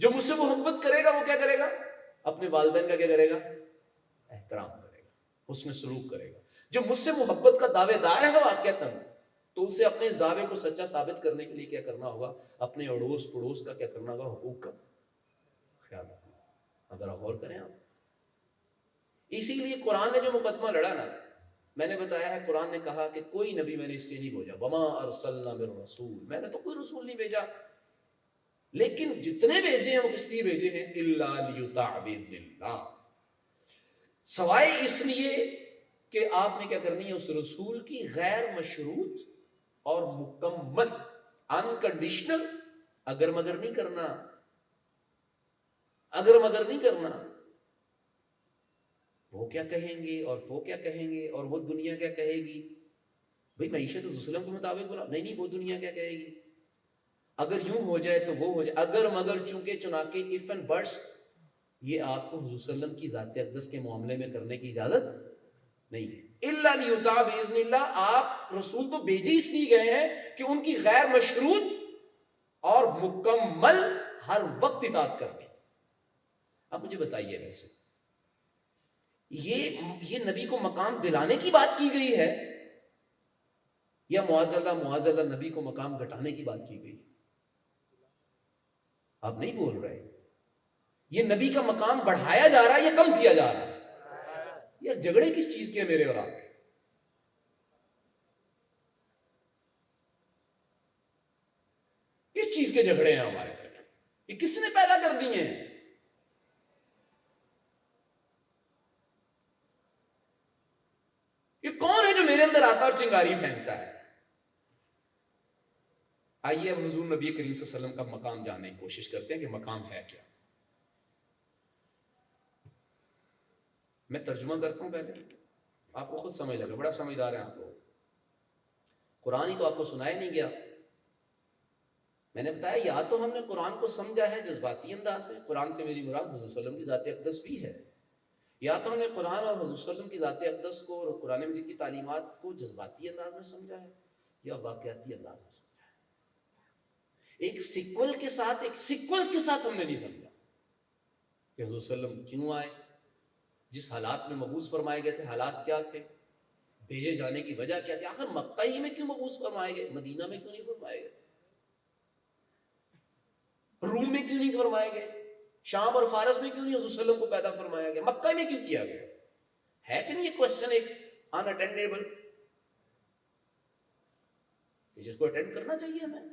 جو مجھ سے محبت کرے گا وہ کیا کرے گا؟ اپنے والدین کا کیا کرے گا؟ احترام کرے گا، حسن سلوک کرے گا۔ جو مجھ سے محبت کا دعوے دار ہے واقعتاً، تو اسے اپنے اس دعوے کو سچا ثابت کرنے کے لیے کیا کرنا ہوگا؟ اپنے اڑوس پڑوس کا کیا کرنا ہوگا؟ حقوق کا خیال رکھنا۔ ذرا غور کریں آپ۔ اسی لیے قرآن نے جو مقدمہ لڑا نا، میں نے بتایا ہے قرآن نے کہا کہ کوئی نبی میں نے اس لیے نہیں بھیجا، وما ارسلنا من رسول، میں نے تو کوئی رسول نہیں بھیجا، لیکن جتنے بھیجے ہیں وہ کس لیے بھیجے ہیں؟ الا لیطاع باذن اللہ، سوائے اس لیے کہ آپ نے کیا کرنی ہے اس رسول کی غیر مشروط اور مکمل انکنڈیشنل اگر مگر نہیں کرنا۔ اگر مگر نہیں کرنا. وہ کیا کہیں گے اور وہ کیا کہیں گے اور وہ دنیا کیا کہے گی. بھئی معیشت حضور صلی اللہ علیہ وسلم کے مطابق بولا, نہیں وہ دنیا کیا کہے گی. اگر یوں ہو جائے تو وہ ہو جائے. اگر مگر چونکہ چنانکہ if and buts, یہ آپ کو حضور صلی اللہ علیہ وسلم کی ذات اقدس کے معاملے میں کرنے کی اجازت نہیں ہے. الا لیطاع باذن اللہ, آپ رسول تو بھیجے اس لیے گئے ہیں کہ ان کی غیر مشروط اور مکمل ہر وقت اطاعت کرنی. اب مجھے بتائیے ویسے یہ نبی کو مقام دلانے کی بات کی گئی ہے یا معاذ اللہ نبی کو مقام گھٹانے کی بات کی گئی؟ آپ نہیں بول رہے. یہ نبی کا مقام بڑھایا جا رہا ہے یا کم کیا جا رہا ہے؟ یار جھگڑے کس چیز کے میرے اور آپ کے؟ کس چیز کے جھگڑے ہیں ہمارے؟ یہ کس نے پیدا کر دیے ہیں؟ یہ کون ہے جو میرے اندر آتا اور چنگاری پھینکتا ہے؟ آئیے اب حضور نبی کریم صلی اللہ علیہ وسلم کا مقام جاننے کی کوشش کرتے ہیں کہ مقام ہے کیا. میں ترجمہ کرتا ہوں پہلے, آپ کو خود سمجھ لگا, بڑا سمجھدار ہیں آپ لوگ. قرآن ہی تو آپ کو سنایا نہیں گیا. میں نے بتایا یا تو ہم نے قرآن کو سمجھا ہے جذباتی انداز میں, قرآن سے میری مراد حضور صلی اللہ علیہ وسلم کی ذات اقدس بھی ہے, یا تو ہم نے قرآن اور حضور صلی اللہ علیہ وسلم کی ذات اقدس کو اور قرآن مجید کی تعلیمات کو جذباتی انداز میں سمجھا ہے یا واقعاتی انداز میں سمجھا ہے. ایک سیکول کے ساتھ, ایک سیکوینس کے ساتھ ہم نے نہیں سمجھا کہ حضور صلی اللہ علیہ وسلم کیوں آئے, جس حالات میں مبعوث فرمائے گئے تھے حالات کیا تھے, بھیجے جانے کی وجہ کیا تھی, آخر مکہ ہی میں کیوں مبعوث فرمائے گئے, مدینہ میں کیوں نہیں فرمائے گئے, روم میں کیوں نہیں فرمائے گئے, شام اور فارس میں کیوں نہیں حضور صلی اللہ علیہ وسلم کو پیدا فرمایا گیا, مکہ میں کیوں کیا گیا ہے. کہ نہیں یہ کوشچن ایک ان اٹینڈیبل, جس کو اٹینڈ کرنا چاہیے ہمیں,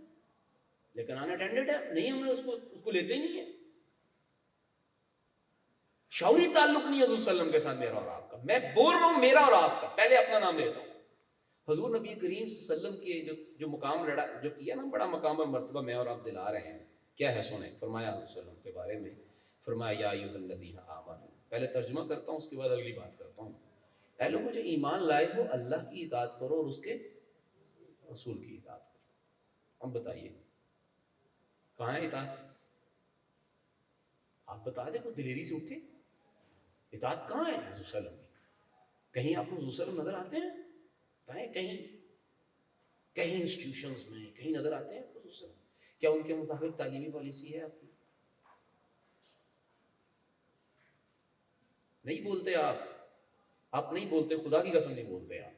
لیکن ان اٹینڈیڈ ہے نہیں, ہم نے اس کو لیتے ہی نہیں ہے. شعوری تعلق نہیں ہے حضور صلی اللہ علیہ وسلم کے ساتھ میرا اور آپ کا. میں بول رہا ہوں میرا اور آپ کا, پہلے اپنا نام لیتا ہوں. حضور نبی کریم صلی اللہ علیہ وسلم کے جو مقام لڑا جو کیا نا, بڑا مقام اور مرتبہ میں اور آپ دلا رہے ہیں, کیا ہے سنیں. فرمایا حضور صلی اللہ علیہ وسلم کے بارے میں, فرمایا یا ایھا الذین آمنوا, پہلے ترجمہ کرتا ہوں اس کے بعد اگلی بات کرتا ہوں. اے لوگوں جو ایمان لائے ہو, اللہ کی اطاعت کرو اور اس کے رسول کی اطاعت کرو. اب بتائیے کہاں ہے اطاعت؟ آپ بتا دیں, کوئی دلیری سے اٹھے. اطاعت کہاں ہے حضور صلی اللہ علیہ وسلم کی؟ کہیں آپ کو حضور صلی اللہ علیہ وسلم نظر آتے ہیں؟ بتائیں, کہیں انسٹیٹیوشنز میں کہیں نظر آتے ہیں حضور صلی اللہ علیہ وسلم؟ کیا ان کے مطابق تعلیمی پالیسی ہے آپ کی؟ نہیں بولتے آپ نہیں بولتے, خدا کی قسم نہیں بولتے آپ.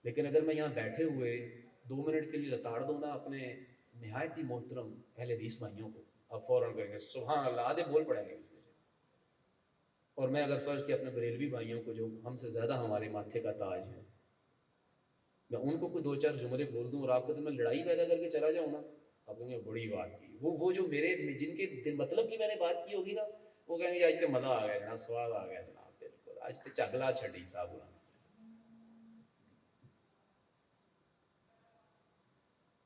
لیکن اگر میں یہاں بیٹھے ہوئے 2 منٹ کے لیے لتاڑ دوں نا اپنے نہایت ہی محترم اہل حدیث بھائیوں کو, آپ فوراً کہیں گے سبحان اللہ, آدھے بول پڑیں گے اس میں سے. اور میں اگر فرض کیا اپنے بریلوی بھائیوں کو جو ہم سے زیادہ ہمارے ماتھے کا تاج ہے, میں ان کو کوئی 2-4 جملے بول دوں اور آپ کے دل میں لڑائی پیدا کر کے چلا جاؤں نا, آپ کہیں گے بڑی بات کی. وہ جو میرے جن کے مطلب کی میں نے بات کی ہوگی نا, وہ کہیں گے آج تو مزہ آ گیا جناب, سواد آ گیا جناب, بالکل آج تو چگلا چھڑی صاحب.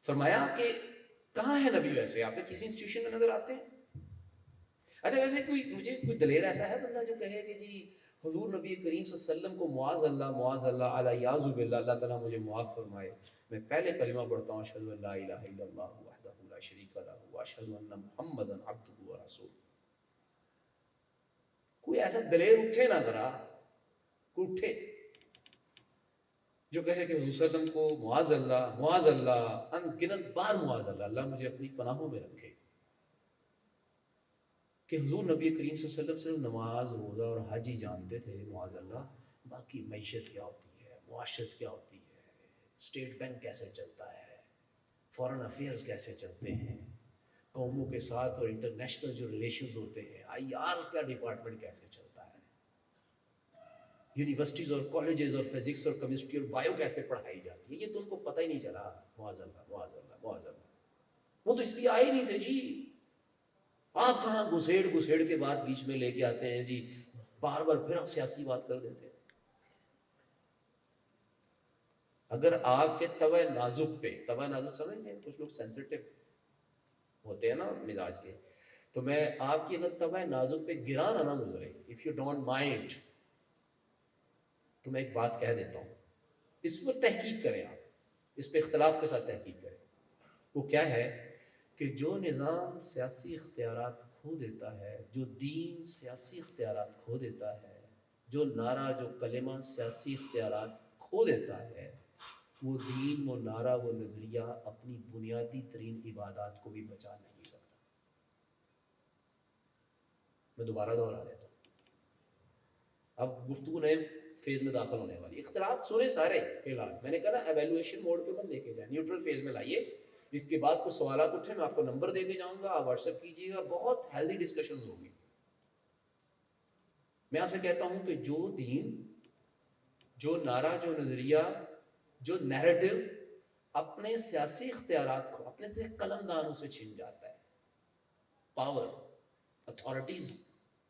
فرمایا کہ کہاں ہے نبی ویسے, آپ نے کسی انسٹیٹیوشن میں نظر آتے ہیں؟ اچھا ویسے کوئی دلیر ایسا ہے بندہ جو کہے کہ جی حضور نبی کریم صلی اللہ علیہ وسلم کو معاذ اللہ علیہ باللہ, اللہ تعالیٰ مجھے معاف فرمائے, میں پہلے کلمہ پڑھتا ہوں اشہد ان لا الہ الا اللہ وحدہ لا شریک لہ واشہد ان محمدا عبدہ ورسولہ. کوئی ایسا دلیر اٹھے نا ذرا, کوئی اٹھے جو کہے کہ حضور صلی اللہ علیہ وسلم کو معاذ اللہ ان گنت بار معاذ اللہ, اللہ مجھے اپنی پناہوں میں رکھے, کہ حضور نبی کریم صلی اللہ علیہ وسلم صرف نماز, روزہ اور حج ہی جانتے تھے معاذ اللہ, باقی معیشت کیا ہوتی ہے, معاشرت کیا ہوتی ہے, اسٹیٹ بینک کیسے چلتا ہے, فورن افیئرز کیسے چلتے ہیں, قوموں کے ساتھ اور انٹرنیشنل جو ریلیشنز ہوتے ہیں, آئی آر کا ڈپارٹمنٹ کیسے چلتا ہے, یونیورسٹیز اور کالجز اور فزکس اور کیمسٹری اور بایو کیسے پڑھائی جاتی ہے, یہ تو ان کو پتہ ہی نہیں چلا. معاذ اللہ, وہ تو اس لیے آئے نہیں تھے جی. آپ کہاں گھسیڑ کے بات بیچ میں لے کے آتے ہیں جی, بار بار پھر آپ سیاسی بات کر دیتے ہیں. اگر آپ کے طبع نازک پہ, طبع نازک سمجھتے ہیں کچھ لوگ سینسٹیو ہوتے ہیں نا مزاج کے, تو میں آپ کی اگر طبع نازک پہ گرا نہ گزرے، اف یو ڈونٹ مائنڈ، تو میں ایک بات کہہ دیتا ہوں، اس پر تحقیق کریں، آپ اس پہ اختلاف کے ساتھ تحقیق کریں۔ وہ کیا ہے کہ جو نظام سیاسی اختیارات کھو دیتا ہے، جو دین سیاسی اختیارات کھو دیتا ہے، جو نعرہ، جو کلمہ سیاسی اختیارات کھو دیتا ہے، وہ دین، وہ نعرہ، وہ نظریہ اپنی بنیادی ترین عبادات کو بھی بچا نہیں سکتا۔ میں دوبارہ دوہرا دیتا ہوں، اب گفتگو نئے فیز میں داخل ہونے والی۔ اختلاف سنے سارے فی الحال، میں نے کہا نا ایویلویشن موڈ پہ مت لے کے جائیں، نیوٹرل فیز میں لائیے۔ اس کے بعد کچھ سوالات اٹھے، میں آپ کو نمبر دے کے جاؤں گا، آپ واٹس ایپ کیجیے گا، بہت ہیلدی ڈسکشن ہوگی۔ میں آپ سے کہتا ہوں کہ جو دین، جو نعرہ، جو نظریہ، جو نیریٹو اپنے سیاسی اختیارات کو اپنے سے قلم دانوں سے چھین جاتا ہے، پاور، اتھارٹیز،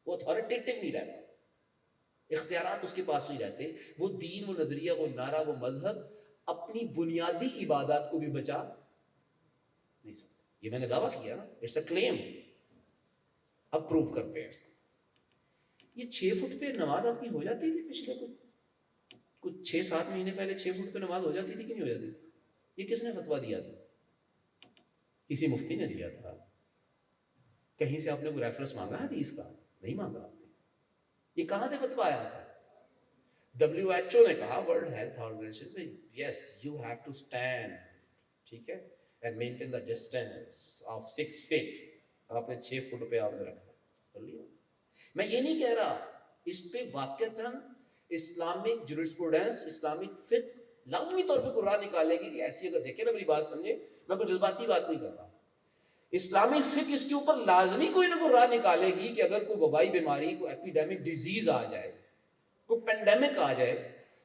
وہ اتھارٹیٹو نہیں رہتا، اختیارات اس کے پاس نہیں رہتے، وہ دین، وہ نظریہ، وہ نعرہ، وہ مذہب اپنی بنیادی عبادات کو بھی بچا نہیں سکتا۔ یہ میں نے دعویٰ کیا نا، اٹس اے کلیم، اب پروف کرتے ہیں اس کو۔ یہ 6 فٹ پہ نماز آپ کی ہو جاتی تھی پچھلے کچھ 6-7 مہینے پہلے 6 فٹ پہ نماز ہو جاتی تھی کہ نہیں ہو جاتی تھی؟ یہ کس نے فتویٰ دیا تھا؟ کسی مفتی نے دیا تھا؟ کہیں سے آپ نے کوئی ریفرنس مانگا حدیث کا؟ نہیں مانگا آپ نے۔ یہ کہاں سے فتویٰ آیا تھا؟ WHO نے کہا، ورلڈ ہیلتھ آرگنائزیشن میں، yes you have to stand, ٹھیک ہے، and maintain the distance of 6 feet, آپ نے 6 فٹ پہ آپ نے رکھا، کر لیا۔ میں یہ نہیں کہہ رہا، اس پہ واقعتاً اسلامک جورسپروڈنس، اسلامک فقہ لازمی طور پہ قرآن نکالے گی کہ ایسی، اگر دیکھیں نا میری بات سمجھے، میں کوئی جذباتی بات نہیں کر رہا، اسلامی فقہ اس کے اوپر لازمی کوئی نہ کوئی راہ نکالے گی کہ اگر کوئی وبائی بیماری، کوئی ایپیڈیمک ڈیزیز آ جائے، کوئی پینڈیمک آ جائے،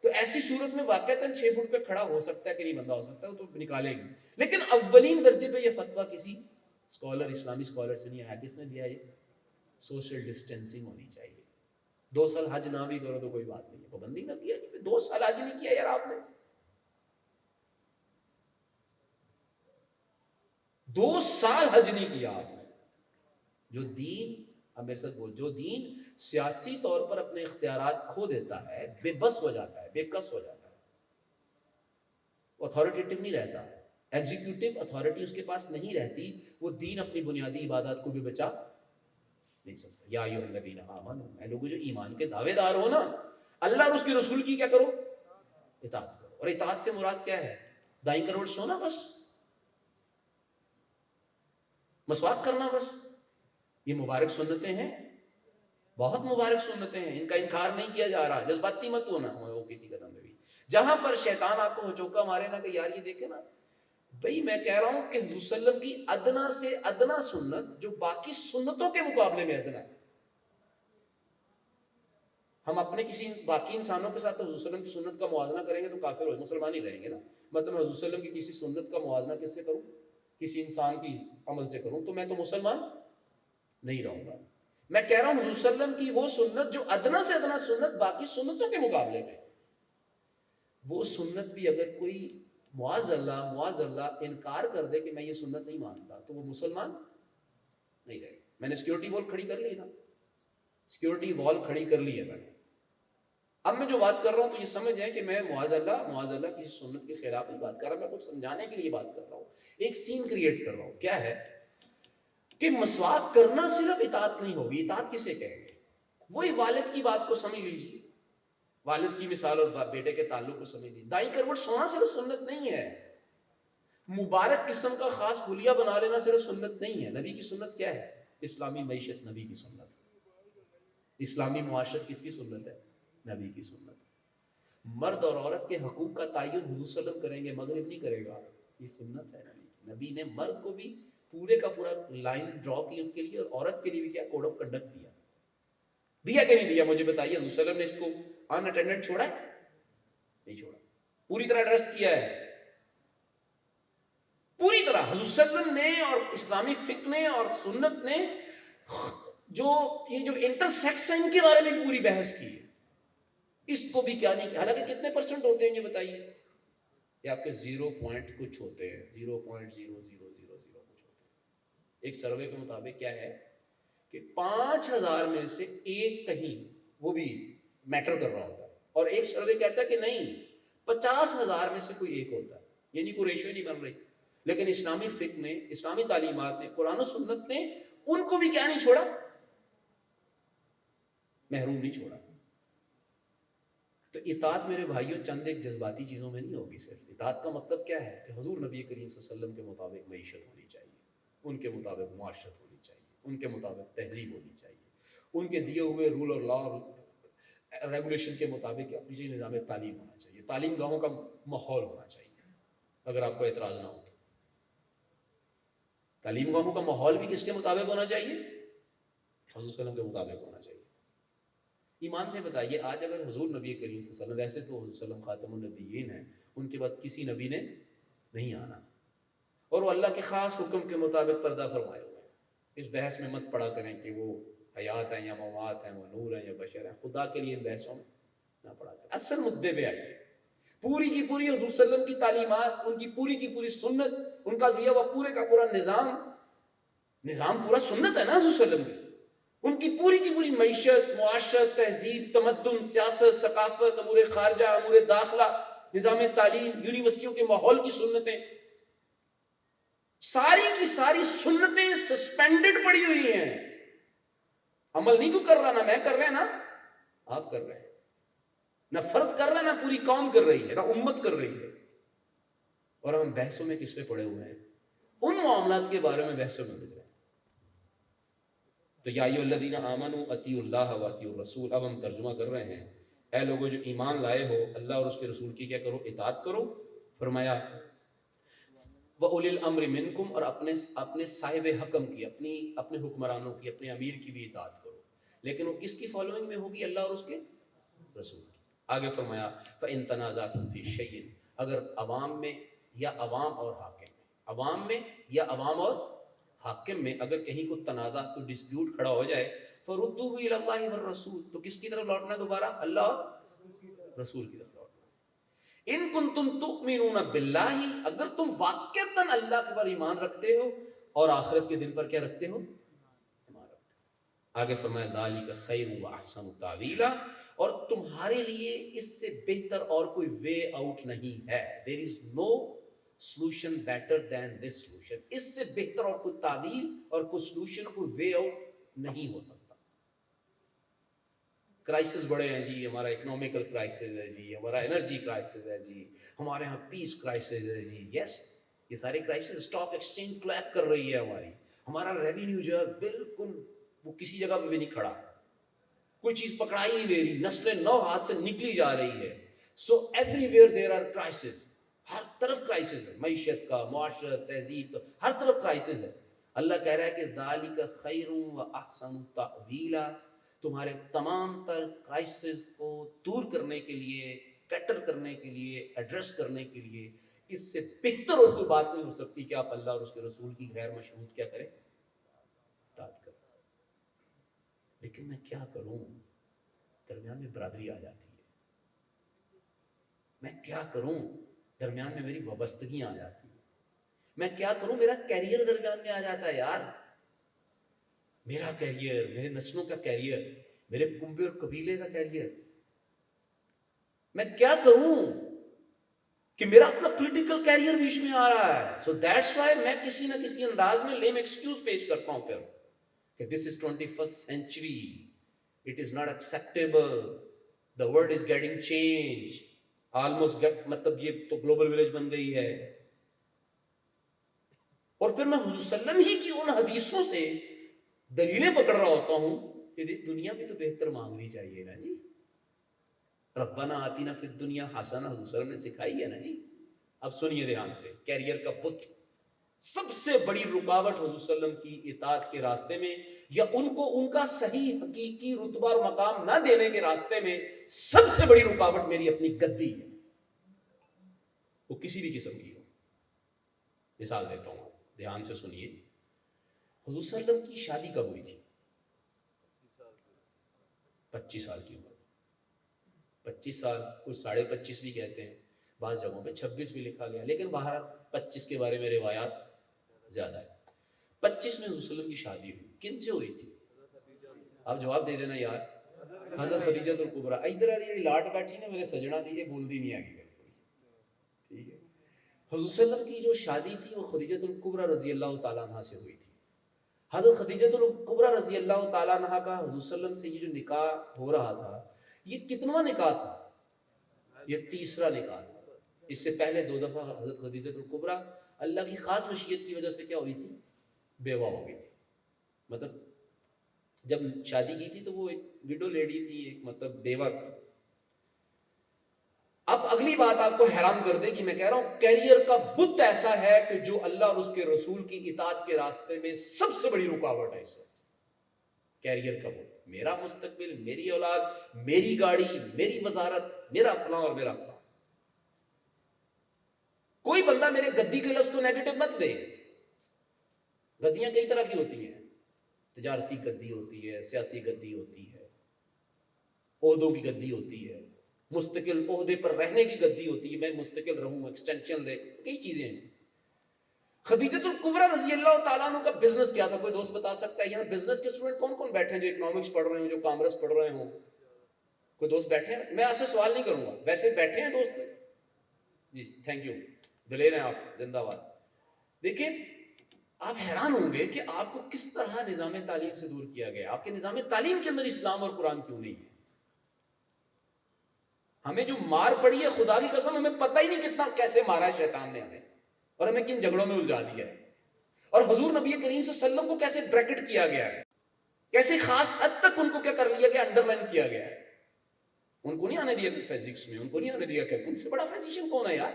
تو ایسی صورت میں واقعتاً 6 فٹ پہ کھڑا ہو سکتا ہے کہ نہیں بندہ ہو سکتا ہے، وہ تو نکالے گی۔ لیکن اولین درجے پہ یہ فتویٰ کسی اسکالر، اسلامی اسکالر سے نہیں آیا۔ کس نے دیا؟ یہ سوشل ڈسٹینسنگ ہونی چاہیے۔ 2 سال حج نہ بھی کرو تو کوئی بات نہیں ہے، پابندی نہ کیا، 2 سال حج نہیں کیا یار آپ نے، 2 سال حج نہیں کیا آپ نے۔ جو دین، اب میرے ساتھ بول، جو دین سیاسی طور پر اپنے اختیارات کھو دیتا ہے، بے بس ہو جاتا ہے، بے کس ہو جاتا ہے، وہ اتھارٹیٹو نہیں رہتا، ایگزیکیوٹیو اتھارٹی اس کے پاس نہیں رہتی، وہ دین اپنی بنیادی عبادات کو بھی بچا نہیں سکتا۔ یا ایھا الذین آمنوا، اے لوگوں جو ایمان کے دعوے دار ہو نا، اللہ اور اس کے رسول کی کیا کرو؟ اطاعت کرو۔ اور اطاعت سے مراد کیا ہے؟ دائیں کروٹ سونا بس، مسواک کرنا بس، یہ مبارک سنتیں ہیں، بہت مبارک سنتیں ہیں، ان کا انکار نہیں کیا جا رہا، جذباتی مت ہونا وہ کسی قدم میں بھی۔ جہاں پر شیطان آپ کو ہچوکا مارے نا کہ یار یہ دیکھے نا، بھئی میں کہہ رہا ہوں کہ حضور صلی اللہ علیہ وسلم کی ادنا سے ادنا سنت، جو باقی سنتوں کے مقابلے میں ادنا ہے، ہم اپنے کسی باقی انسانوں کے ساتھ تو حضور صلی اللہ علیہ وسلم کی سنت کا موازنہ کریں گے تو کافر ہو، مسلمان ہی رہیں گے نا۔ مطلب میں حضور صلی اللہ علیہ وسلم کی کسی سنت کا موازنہ کس سے کروں؟ کسی انسان کی عمل سے کروں تو میں تو مسلمان نہیں رہوں گا۔ میں کہہ رہا ہوں حضور صلی اللہ علیہ وسلم کی وہ سنت جو ادنا سے ادنا سنت باقی سنتوں کے مقابلے میں، وہ سنت بھی اگر کوئی معاذ اللہ انکار کر دے کہ میں یہ سنت نہیں مانتا تو وہ مسلمان نہیں رہے۔ میں نے سیکیورٹی وال کھڑی کر لی نا، سیکیورٹی وال کھڑی کر لی ہے میں نے۔ اب میں جو بات کر رہا ہوں تو یہ سمجھ جائیں کہ میں معاذ اللہ کسی سنت کے خلاف نہیں بات کر رہا، میں کچھ سمجھانے کے لیے بات کر رہا ہوں، ایک سین کریٹ کر رہا ہوں۔ کیا ہے کہ مسواک کرنا صرف اطاعت نہیں ہوگی، اطاعت کسے کہیں گے؟ وہی والد کی بات کو سمجھ لیجیے، والد کی مثال اور بیٹے کے تعلق کو سمجھ لیجیے۔ دائیں کروٹ سونا صرف سنت نہیں ہے، مبارک قسم کا خاص حلیہ بنا لینا صرف سنت نہیں ہے۔ نبی کی سنت کیا ہے؟ اسلامی معیشت نبی کی سنت ہے، اسلامی معاشرت کس کی سنت ہے؟ نبی کی سنت ہے۔ مرد اور عورت کے حقوق کا تعین حضور صلی اللہ علیہ وسلم کریں گے، مغرب نہیں کرے گا، یہ سنت ہے نبی نے مرد کو بھی پورے کا پورا لائن ڈرا کی ان کے لیے، اور عورت کے لیے بھی کیا کوڈ آف کنڈکٹ دیا کہ نہیں دیا؟ مجھے بتائیے، حضور صلی اللہ علیہ وسلم نے اس کو ان اٹینڈنٹ چھوڑا ہے؟ نہیں چھوڑا، پوری طرح ایڈریس کیا ہے، پوری طرح حضور صلی اللہ علیہ وسلم نے اور اسلامی فقہ نے اور سنت نے جو یہ جو انٹرسیکس ہیں ان کے بارے میں پوری بحث کی ہے، اس کو بھی کیا نہیں کیا۔ حالانکہ کتنے پرسنٹ ہوتے ہیں یہ بتائیے؟ یہ آپ کے 0 پوائنٹ کچھ ہوتے ہیں، 0.0000 کچھ ہوتے ہیں۔ ایک سروے کے مطابق کیا ہے کہ 5,000 میں سے ایک کہیں وہ بھی میٹر کر رہا ہوتا ہے، اور ایک سروے کہتا ہے کہ نہیں 50,000 میں سے کوئی ایک ہوتا ہے، یعنی کوئی ریشو نہیں بن رہی. لیکن اسلامی فقہ نے، اسلامی تعلیمات نے، قرآن و سنت نے ان کو بھی کیا نہیں چھوڑا، محروم نہیں چھوڑا. تو اطاعت میرے بھائیوں چند ایک جذباتی چیزوں میں نہیں ہوگی. صرف اطاعت کا مطلب کیا ہے کہ حضور نبی کریم صلی اللہ علیہ وسلم کے مطابق معیشت ہونی چاہیے، ان کے مطابق معاشرت ہونی چاہیے، ان کے مطابق تہذیب ہونی چاہیے، ان کے دیے ہوئے رول اور لا اور ریگولیشن کے مطابق اپنی نظام تعلیم ہونا چاہیے، تعلیم گاہوں کا ماحول ہونا چاہیے. اگر آپ کو اعتراض نہ ہو تو تعلیم گاہوں کا ماحول بھی کس کے مطابق ہونا چاہیے؟ حضور صلی اللہ علیہ وسلم کے مطابق ہونا چاہیے. ایمان سے بتائیے آج اگر حضور نبی کریم صلی اللہ علیہ وسلم، ویسے تو حضور صلی اللہ علیہ وسلم خاتم النبیین ہیں، ان کے بعد کسی نبی نے نہیں آنا، اور وہ اللہ کے خاص حکم کے مطابق پردہ فرمائے ہوئے ہیں. اس بحث میں مت پڑا کریں کہ وہ حیات ہیں یا موات ہیں، وہ نور ہیں یا بشر ہیں، خدا کے لیے ان بحثوں میں نہ پڑا کریں. اصل مدعے پہ آئیے. پوری کی پوری حضور صلی اللہ علیہ وسلم کی تعلیمات، ان کی پوری سنت، ان کا دیا ہوا پورے کا پورا نظام پورا سنت ہے نا حضور صلی اللہ علیہ وسلم کی. ان کی پوری معیشت، معاشرت، تہذیب، تمدن، سیاست، ثقافت، امور خارجہ، امور داخلہ، نظام تعلیم، یونیورسٹیوں کے ماحول کی سنتیں، ساری کی ساری سنتیں سسپینڈڈ پڑی ہوئی ہیں. عمل نہیں کوئی کر رہا، نہ میں کر رہا نا آپ کر رہے ہیں، نہ فرد کر رہا نہ پوری قوم کر رہی ہے، نہ امت کر رہی ہے. اور ہم بحثوں میں کس پہ پڑے ہوئے ہیں؟ ان معاملات کے بارے میں بحثوں میں گزرے. تو یا ایھا الذین آمنوا اطیعوا اللہ واطیعوا الرسول. اب ہم ترجمہ کر رہے ہیں، اے لوگوں جو ایمان لائے ہو، اللہ اور اس کے رسول کی کیا کرو؟ اطاعت کرو. فرمایا وَأُولِي الْأَمْرِ مِنْكُمْ، اور اپنے صاحب حکم کی، اپنے حکمرانوں کی، اپنے امیر کی بھی اطاعت کرو. لیکن وہ کس کی فالوئنگ میں ہوگی؟ اللہ اور اس کے رسول کی. آگے فرمایا فَإِن تَنَازَعْتُمْ فِي شَيْءٍ، اگر عوام میں یا عوام اور حاکم میں، عوام میں یا عوام اور حاکم میں اگر کہیں کو تنازع، کوئی ڈسپیوٹ کھڑا ہو جائے، فَرُدُّوهُ إِلَى اللَّهِ وَالرَّسُولِ، تو کس کی طرف لوٹنا ہے دوبارہ؟ اللہ اور رسول کی طرف لوٹنا ہے. ان کنتم تؤمنون باللہ، اگر تم واقعتاً اللہ کے پر ایمان رکھتے ہو اور آخرت کے دن پر کیا رکھتے ہو؟ ایمان رکھتے ہو. آگے فرمایا ذَلِكَ خَيْرٌ وَأَحْسَنُ تَأْوِيلًا، اور تمہارے لیے اس سے بہتر اور کوئی وے آؤٹ نہیں ہے. there is no solution better than this solution. اس سے بہتر اور کوئی تعویل اور کوئی سلوشن، کوئی وے آؤٹ نہیں ہو سکتا. کرائسس بڑے ہیں جی، ہمارا اکنامیکل کرائسس ہے جی، ہمارا انرجی کرائسس ہے جی، ہمارے ہاں پیس کرائسس ہے جی. یس، یہ سارے کرائسس، اسٹاک ایکسچینج کلیپ کر رہی ہے ہمارا ریونیو جو ہے بالکل وہ کسی جگہ پہ بھی نہیں کھڑا، کوئی چیز پکڑائی نہیں دے رہی، نسلیں نو ہاتھ سے نکلی جا رہی ہے. So everywhere there are crisis, ہر طرف کرائسس ہے، معیشت کا، معاشرت، تہذیب، ہر طرف کرائسس ہے. اللہ کہہ رہا ہے کہ ذَلِكَ خَيْرٌ وَأَحْسَنُ تَأْوِيلًا، تمہارے تمام تر کرائسس کو دور کرنے کے لیے، کیٹر کرنے کے لیے، ایڈریس کرنے کے لیے اس سے بہتر اور کوئی بات نہیں ہو سکتی کہ آپ اللہ اور اس کے رسول کی غیر مشروط کیا کریں؟ اطاعت کریں. لیکن میں کیا کروں؟ درمیان میں برادری آ جاتی ہے. میں کیا کروں؟ درمیان میں میری وابستگیاں آ جاتی ہیں. میں کیا کروں؟ میرا کیریئر درمیان میں آ جاتا ہے یار. میرا کیریئر، میرے نسلوں کا کیریئر، میرے کنبے اور قبیلے کا کیریئر. میں کیا کروں کہ میرا اپنا پولیٹیکل کیریئر بیچ میں آ رہا ہے. سو دیٹس وائی میں کسی نہ کسی انداز میں لیم ایکسکیوز پیش کرتا ہوں پھر کہ دس از 21st century. It is not acceptable. The world is getting changed. Almost مطلب یہ تو گلوبل ولیج بن گئی ہے. اور پھر میں حضور صلی اللہ علیہ وسلم ہی کی ان حدیثوں سے دلیلیں پکڑ رہا ہوتا ہوں کہ دنیا بھی تو بہتر مانگنی چاہیے نا جی. ربنا آتینا فی الدنیا حسنہ حضور صلی اللہ علیہ وسلم نے سکھائی ہے نا جی. اب سنیے دھیان سے، کیریئر کا بت، سب سے بڑی رکاوٹ حضور صلی اللہ علیہ وسلم کی اطاعت کے راستے میں، یا ان کو ان کا صحیح حقیقی رتبہ اور مقام نہ دینے کے راستے میں سب سے بڑی رکاوٹ میری اپنی گدی ہے، وہ کسی بھی قسم کی ہو. مثال دیتا ہوں، دھیان سے سنیے. حضور صلی اللہ علیہ وسلم کی شادی کب ہوئی تھی؟ 25 سال کی عمر. 25 سال، کچھ 25.5 بھی کہتے ہیں، بعض جگہوں پہ 26 بھی لکھا گیا، لیکن بہرحال 25 کے بارے میں روایات زیادہ ہے. 25 میں حضور صلی اللہ علیہ وسلم کی شادی ہوئی. کن سے ہوئی تھی؟ آپ جواب دے دینا یار. حضرت خدیجہ الکبریٰ. ادھر والی لاٹ بیٹھی نا میرے سجنا دی, یہ بول دی نہیں آگے بالکل. ٹھیک ہے, حضور صلی اللہ علیہ وسلم کی جو شادی تھی وہ خدیجہ الکبریٰ رضی اللہ تعالیٰ عنہ سے ہوئی تھی. حضرت خدیجہ الکبریٰ رضی اللہ تعالیٰ عنہ کا حضور صلی اللہ علیہ وسلم سے یہ جو نکاح ہو رہا تھا, یہ کتنا نکاح تھا؟ یہ تیسرا نکاح تھا. اس سے پہلے 2 دفعہ حضرت خدیجہ الکبریٰ اللہ کی خاص مشیت کی وجہ سے کیا ہوئی تھی؟ بیوہ ہو گئی تھی. مطلب جب شادی کی تھی تو وہ ایک وڈو لیڈی تھی, ایک مطلب بیوہ تھی. اب اگلی بات آپ کو حیران کر دے کہ میں کہہ رہا ہوں کیریئر کا بت ایسا ہے کہ جو اللہ اور اس کے رسول کی اطاعت کے راستے میں سب سے بڑی رکاوٹ ہے اس وقت. کیریئر کا بت, میرا مستقبل, میری اولاد, میری گاڑی, میری وزارت, میرا فلاں اور میرا فلاں. کوئی بندہ میرے گدی کے لفظ کو نیگیٹو مت لے. گدیاں کئی طرح کی ہوتی ہیں, تجارتی گدی ہوتی ہے, سیاسی گدی ہوتی ہے, عہدوں کی گدی ہوتی ہے, مستقل عہدے پر رہنے کی گدی ہوتی ہے, میں مستقل رہوں, ایکسٹینشن لے, کئی چیزیں ہیں. خدیجہ الکبریٰ رضی اللہ تعالیٰ عنہ کا بزنس کیا تھا؟ کوئی دوست بتا سکتا ہے؟ یہاں بزنس کے اسٹوڈنٹ کون کون بیٹھے ہیں جو اکنامکس پڑھ رہے ہوں, جو کامرس پڑھ رہے ہوں؟ کوئی دوست بیٹھے ہیں؟ میں آپ سے سوال نہیں کروں گا, ویسے بیٹھے ہیں دوست؟ جی تھینک یو, دلیر ہیں آپ, زندہ باد. دیکھیں آپ حیران ہوں گے کہ آپ کو کس طرح نظام تعلیم سے دور کیا گیا. آپ کے نظام تعلیم کے اندر اسلام اور قرآن کیوں نہیں ہے؟ ہمیں جو مار پڑی ہے خدا کی قسم ہمیں پتہ ہی نہیں کتنا کیسے مارا ہے شیطان نے ہمیں, اور ہمیں کن جھگڑوں میں الجھا دیا ہے, اور حضور نبی کریم صلی اللہ علیہ وسلم کو کیسے بریکٹ کیا گیا ہے, کیسے خاص حد تک ان کو کیا کر لیا گیا, انڈر لائن کیا گیا ہے. ان کو نہیں آنے دیا فزکس میں, ان کو نہیں آنے دیا کہ ان سے بڑا فزیشین کون ہے یار,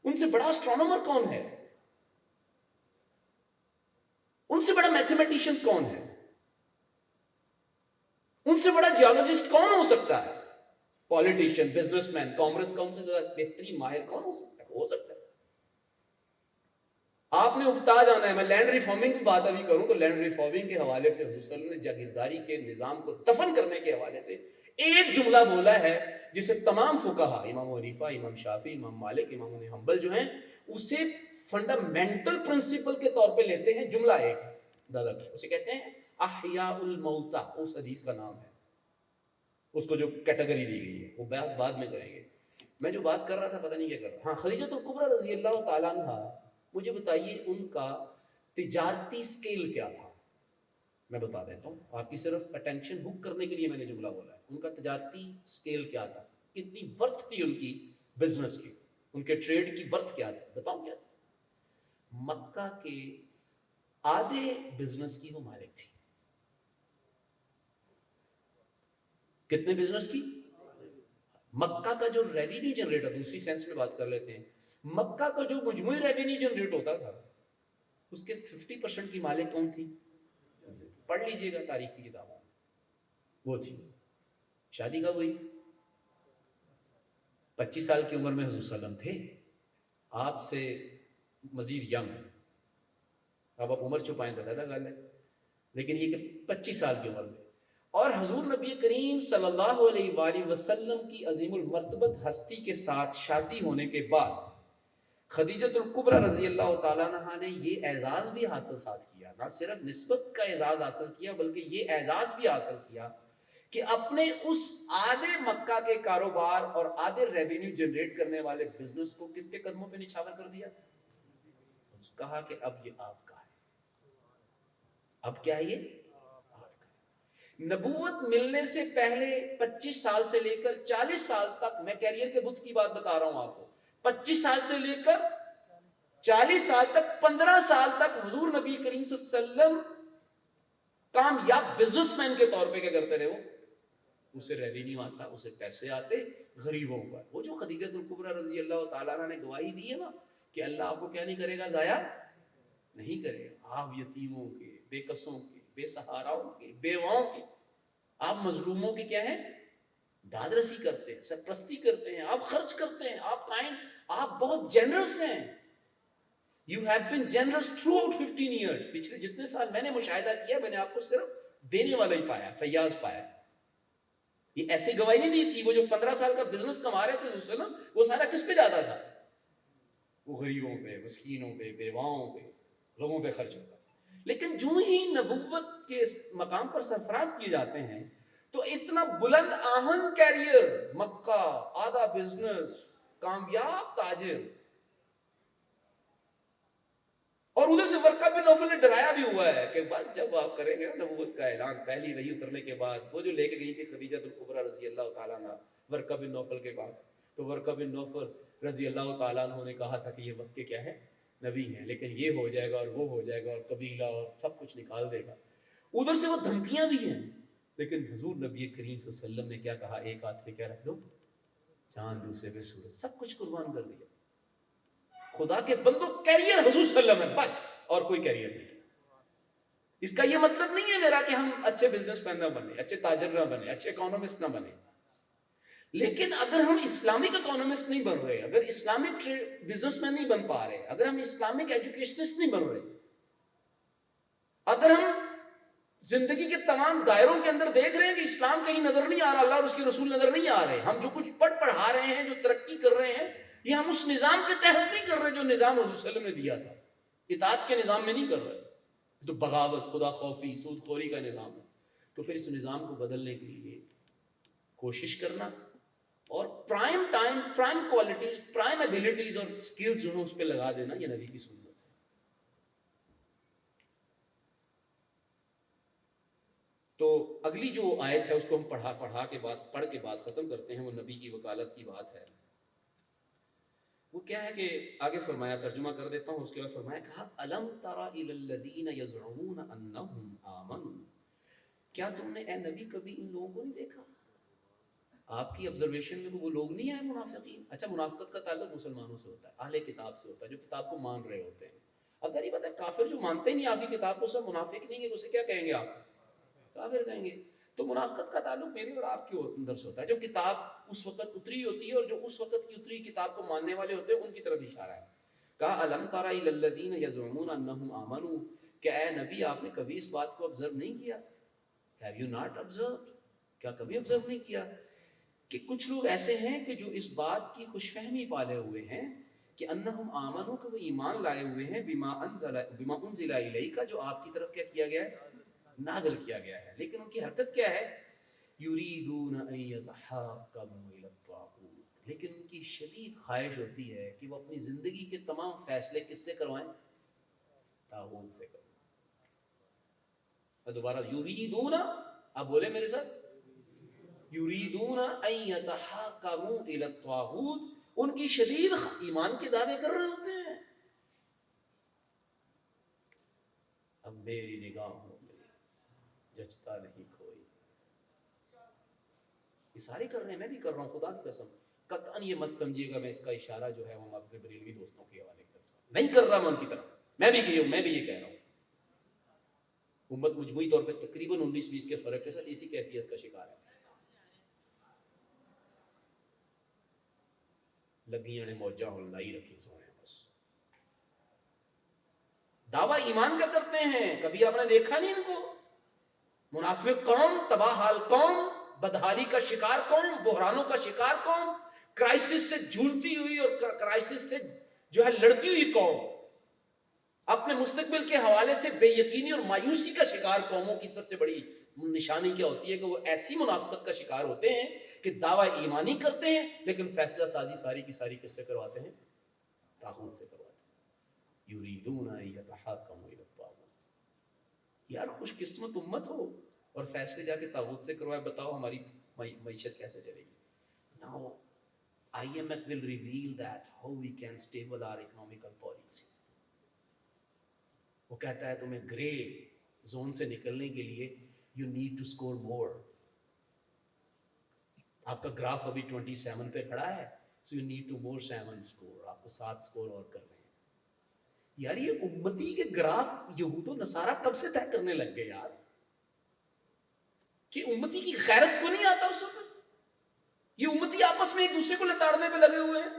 ان سے بڑا اسٹرانومر کون ہے, ان سے بڑا میتھمیٹیشین کون ہے, ان سے بڑا جیولوجسٹ کون ہو سکتا ہے, پولیٹیشین, بزنس مین, کامرس کا ان سے زیادہ بہترین ماہر کون ہو سکتا ہے؟ ہو سکتا ہے. آپ نے اگتا جانا ہے. میں لینڈ ریفارمنگ کی بات ابھی کروں تو لینڈ ریفارمنگ کے حوالے سے حضور صلی اللہ علیہ وسلم نے جاگیرداری کے نظام کو دفن کرنے کے حوالے سے ایک جملہ بولا ہے جسے تمام فقہا, امام حنیفہ, امام شافعی, امام مالک, امام حنبل جو ہیں اسے فنڈامنٹل پرنسپل کے طور پہ لیتے ہیں. جملہ ایک دادا, اسے کہتے ہیں احیاء الموتى, اس حدیث کا نام ہے, اس کو جو کیٹیگری دی گئی ہے وہ بحث بعد میں کریں گے. میں جو بات کر رہا تھا پتہ نہیں کیا کر رہا. ہاں, خدیجہ الکبریٰ رضی اللہ تعالیٰ عنہ, مجھے بتائیے ان کا تجارتی سکیل کیا تھا؟ میں بتا دیتا ہوں آپ کی صرف اٹینشن ہک کرنے کے لیے میں نے جملہ بولا ہے. ان کا تجارتی سکیل کیا تھا, کتنی ورتھ تھی ان کی بزنس کی, ان کے ٹریڈ کی ورتھ کیا تھی؟ بتاؤں کیا تھی؟ مکہ کے آدھے بزنس کی وہ مالک تھی. کتنے بزنس کی؟ مکہ کا جو ریونیو جنریٹ, دوسری سینس میں بات کر لیتے ہیں, مکہ کا جو مجموعی ریونیو جنریٹ ہوتا تھا اس کے 50% کی مالک کون تھی؟ پڑھ لیجئے گا تاریخ کی کتابوں میں, وہ تھی. شادی کب ہوئی؟ 25 سال کی عمر میں حضور صلی اللہ علیہ وسلم تھے, آپ سے مزید ینگ. اب آپ عمر چھپائیں تو زیادہ گل ہے, لیکن یہ کہ 25 سال کی عمر میں, اور حضور نبی کریم صلی اللہ علیہ وآلہ وسلم کی عظیم المرتبت ہستی کے ساتھ شادی ہونے کے بعد خدیجہ الکبریٰ رضی اللہ تعالیٰ عنہ نے یہ اعزاز بھی حاصل ساتھ کیا, نہ صرف نسبت کا اعزاز حاصل کیا بلکہ یہ اعزاز بھی حاصل کیا کہ اپنے اس آدھے مکہ کے کاروبار اور آدھے ریونیو جنریٹ کرنے والے بزنس کو کس کے قدموں پہ نچھاور کر دیا؟ کہا کہ اب یہ آپ کا ہے. اب کیا ہے یہ؟ نبوت ملنے سے پہلے 25 سال سے لے کر 40 سال تک, میں کیریئر کے بت کی بات بتا رہا ہوں آپ کو, 25 سال سے لے کر 40 سال تک, 15 سال تک حضور نبی کریم صلی اللہ علیہ وسلم کامیاب بزنس مین کے طور پہ کیا کرتے رہے؟ وہ اسے ریونیو آتا, اسے پیسے آتے غریبوں پر. وہ جو خدیجہ الکبریٰ رضی اللہ تعالیٰ عنہ نے گواہی دی ہے نا کہ اللہ آپ کو کیا نہیں کرے گا, ضائع نہیں کرے گا. آپ یتیموں کے, بے کسوں کے, بے سہاراؤں کے, بیواؤں کے, آپ مظلوموں کی کیا ہے, داد رسی کرتے ہیں, سرپرستی کرتے ہیں, آپ خرچ کرتے ہیں, آپ قائم, آپ بہت جنرس ہیں. You have been generous throughout 15 years. پچھلے جتنے سال میں نے مشاہدہ کیا, میں نے آپ کو صرف دینے والا ہی پایا, فیاض پایا. یہ ایسی گواہی نہیں دی تھی. وہ جو 15 سال کا بزنس کما رہے تھے دوسرے نا, وہ سارا کس پہ جاتا تھا؟ وہ غریبوں پہ, مسکینوں پہ, بیواؤں پہ, لوگوں پہ خرچ ہوتا. لیکن جو ہی نبوت کے مقام پر سرفراز کیے جاتے ہیں تو اتنا بلند آہن کیریئر، مکہ، آدھا بزنس، کامیاب تاجر، اور ادھر سے ورقہ بن نوفل نے ڈرایا بھی ہوا ہے کہ بس جب آپ کریں گے نبوت کا اعلان پہلی وحی اترنے کے بعد، وہ جو لے کے گئی تھی خدیجہ الکبریٰ رضی اللہ تعالیٰ عنہ ورقہ بن نوفل کے پاس، تو ورقہ بن نوفل رضی اللہ تعالیٰ عنہ نے کہا تھا کہ یہ وقت کے کیا ہے، نبی ہیں، لیکن یہ ہو جائے گا اور وہ ہو جائے گا اور قبیلہ اور سب کچھ نکال دے گا. ادھر سے وہ دھمکیاں بھی ہیں، لیکن حضور نبی کریم صلی اللہ علیہ وسلم نے کیا کہا، ایک ہاتھ پہ کیا رکھ دو، چاند، دوسرے پہ سورج، سب کچھ قربان کر دیا. خدا کے بندوں، کیریئر حضور صلی اللہ علیہ وسلم ہے بس، اور کوئی کیریئر نہیں. اس کا یہ مطلب نہیں ہے میرا کہ ہم اچھے بزنس مین نہ بنے، اچھے تاجر نہ بنے، اچھے اکانومسٹ نہ بنے، لیکن اگر ہم اسلامک اکانومسٹ نہیں بن رہے، اگر اسلامک بزنس مین نہیں بن پا رہے، اگر ہم اسلامک ایجوکیشنسٹ نہیں بن رہے، اگر ہم زندگی کے تمام دائروں کے اندر دیکھ رہے ہیں کہ اسلام کہیں نظر نہیں آ رہا، اللہ اور اس کے رسول نظر نہیں آ رہے، ہم جو کچھ پڑھا رہے ہیں، جو ترقی کر رہے ہیں، یہ ہم اس نظام کے تحت نہیں کر رہے جو نظام حضور صلی اللہ علیہ وسلم نے دیا تھا، اطاعت کے نظام میں نہیں کر رہے، تو بغاوت، خدا خوفی، سود خوری کا نظام ہے. تو پھر اس نظام کو بدلنے کے لیے کوشش کرنا اور prime time, prime qualities, prime abilities اور سکلز جو ہیں اس پہ لگا دینا، یہ نبی کی سنت ہے. تو اگلی جو آیت ہے اس کو ہم پڑھ کے بعد ختم کرتے ہیں، وہ نبی کی وکالت کی بات ہے. وہ کیا ہے کہ آگے فرمایا، ترجمہ کر دیتا ہوں، اس کے بعد فرمایا، کہا الم تر الی الذین یزعمون انہم آمنوا، کیا تم نے اے نبی کبھی ان لوگوں کو نہیں دیکھا، آپ کی آبزرویشن میں وہ لوگ نہیں آئے منافقین. اچھا، منافقت کا تعلق مسلمانوں سے ہوتا ہے، اہل کتاب سے ہوتا ہے، جو کتاب کو مان رہے ہوتے ہیں. اب ظاہر بات ہے کافر جو مانتے نہیں آپ کی کتاب کو، سب منافق نہیں ہے، اسے کیا کہیں گے آپ، کافر کہیں گے. تو منافقت کا تعلق میرے اور آپ کے اندر سے ہوتا ہے، جو کتاب اس وقت اتری ہوتی ہے اور جو اس وقت کی اتری کتاب کو ماننے والے ہوتے ہیں ان کی طرف اشارہ ہے. کہا الم تر الی الذین یزعمون انہم آمنوا، کہ اے نبی آپ نے کبھی اس بات کو آبزرو نہیں کیا، ہیو یو ناٹ آبزروڈ، کیا کبھی آبزرو نہیں کیا کہ کچھ لوگ ایسے ہیں کہ جو اس بات کی خوش فہمی پالے ہوئے ہیں کہ انہم آمنوا، کہ وہ ایمان لائے ہوئے ہیں، بما انزل الیک، جو آپ کی طرف کیا کیا گیا ہے، نازل کیا گیا ہے، لیکن ان کی حرکت کیا ہے، یریدون ان یتحاکموا الی الطاغوت، لیکن ان کی شدید خواہش ہوتی ہے کہ وہ اپنی زندگی کے تمام فیصلے کس سے کروائیں، طاغوت سے کروائیں. دوبارہ یریدون، اب بولے میرے ساتھ، یریدون ان یتحاکموا الی الطاغوت، ان کی شدید ایمان کے دعوے کر رہے ہوتے ہیں. اب میری نگاہوں میں جچتا نہیں کوئی، یہ سارے کر رہے ہیں، میں بھی کر رہا ہوں، خدا کی قسم. قطعاً یہ مت سمجھیے گا میں اس کا اشارہ جو ہے وہ اپنے بریلوی دوستوں کے حوالے کرتا ہوں، نہیں کر رہا میں ان کی طرف، میں بھی یہ کہہ رہا ہوں. امت مجموعی طور پہ تقریباً 19-20 کے فرق کے ساتھ اسی کیفیت کا شکار ہے. لگیاں نے موجہ ہلائی رکھی سونے، بس دعویٰ ایمان کا کرتے ہیں. کبھی آپ نے دیکھا نہیں ان کو، منافق قوم، تباہ حال قوم، بدحالی کا شکار قوم، بحرانوں کا شکار قوم، کرائسس سے جھولتی ہوئی اور کرائسس سے جو ہے لڑتی ہوئی قوم، اپنے مستقبل کے حوالے سے بے یقینی اور مایوسی کا شکار قوموں کی سب سے بڑی نشانی کیا ہوتی ہے کہ وہ ایسی منافقت کا شکار ہوتے ہیں کہ دعویٰ ایمانی کرتے ہیں لیکن فیصلہ سازی ساری کی ساری کس سے کرواتے ہیں، طاغوت سے کرواتے ہیں. یریدون ان یتحاکموا الی الطاغوت. یار خوش قسمت امت ہو اور فیصلے جا کے طاغوت سے کروائے. بتاؤ ہماری معیشت کیسے چلے گی. Now IMF will reveal that how we can stable our economical policy. وہ کہتا ہے تمہیں گرے زون سے نکلنے کے لیے you need to score more. آپ کا گراف ابھی 27 پہ کھڑا ہے, so you need to more 7 score. آپ کو 7 سکور اور کرنے ہیں. یار یہ امتی کے گراف یہود و نصارہ کب سے طے کرنے لگ گئے یار, کہ امتی کی غیرت کو نہیں آتا اس وقت. یہ امتی آپس میں ایک دوسرے کو لتاڑنے پہ لگے ہوئے ہیں.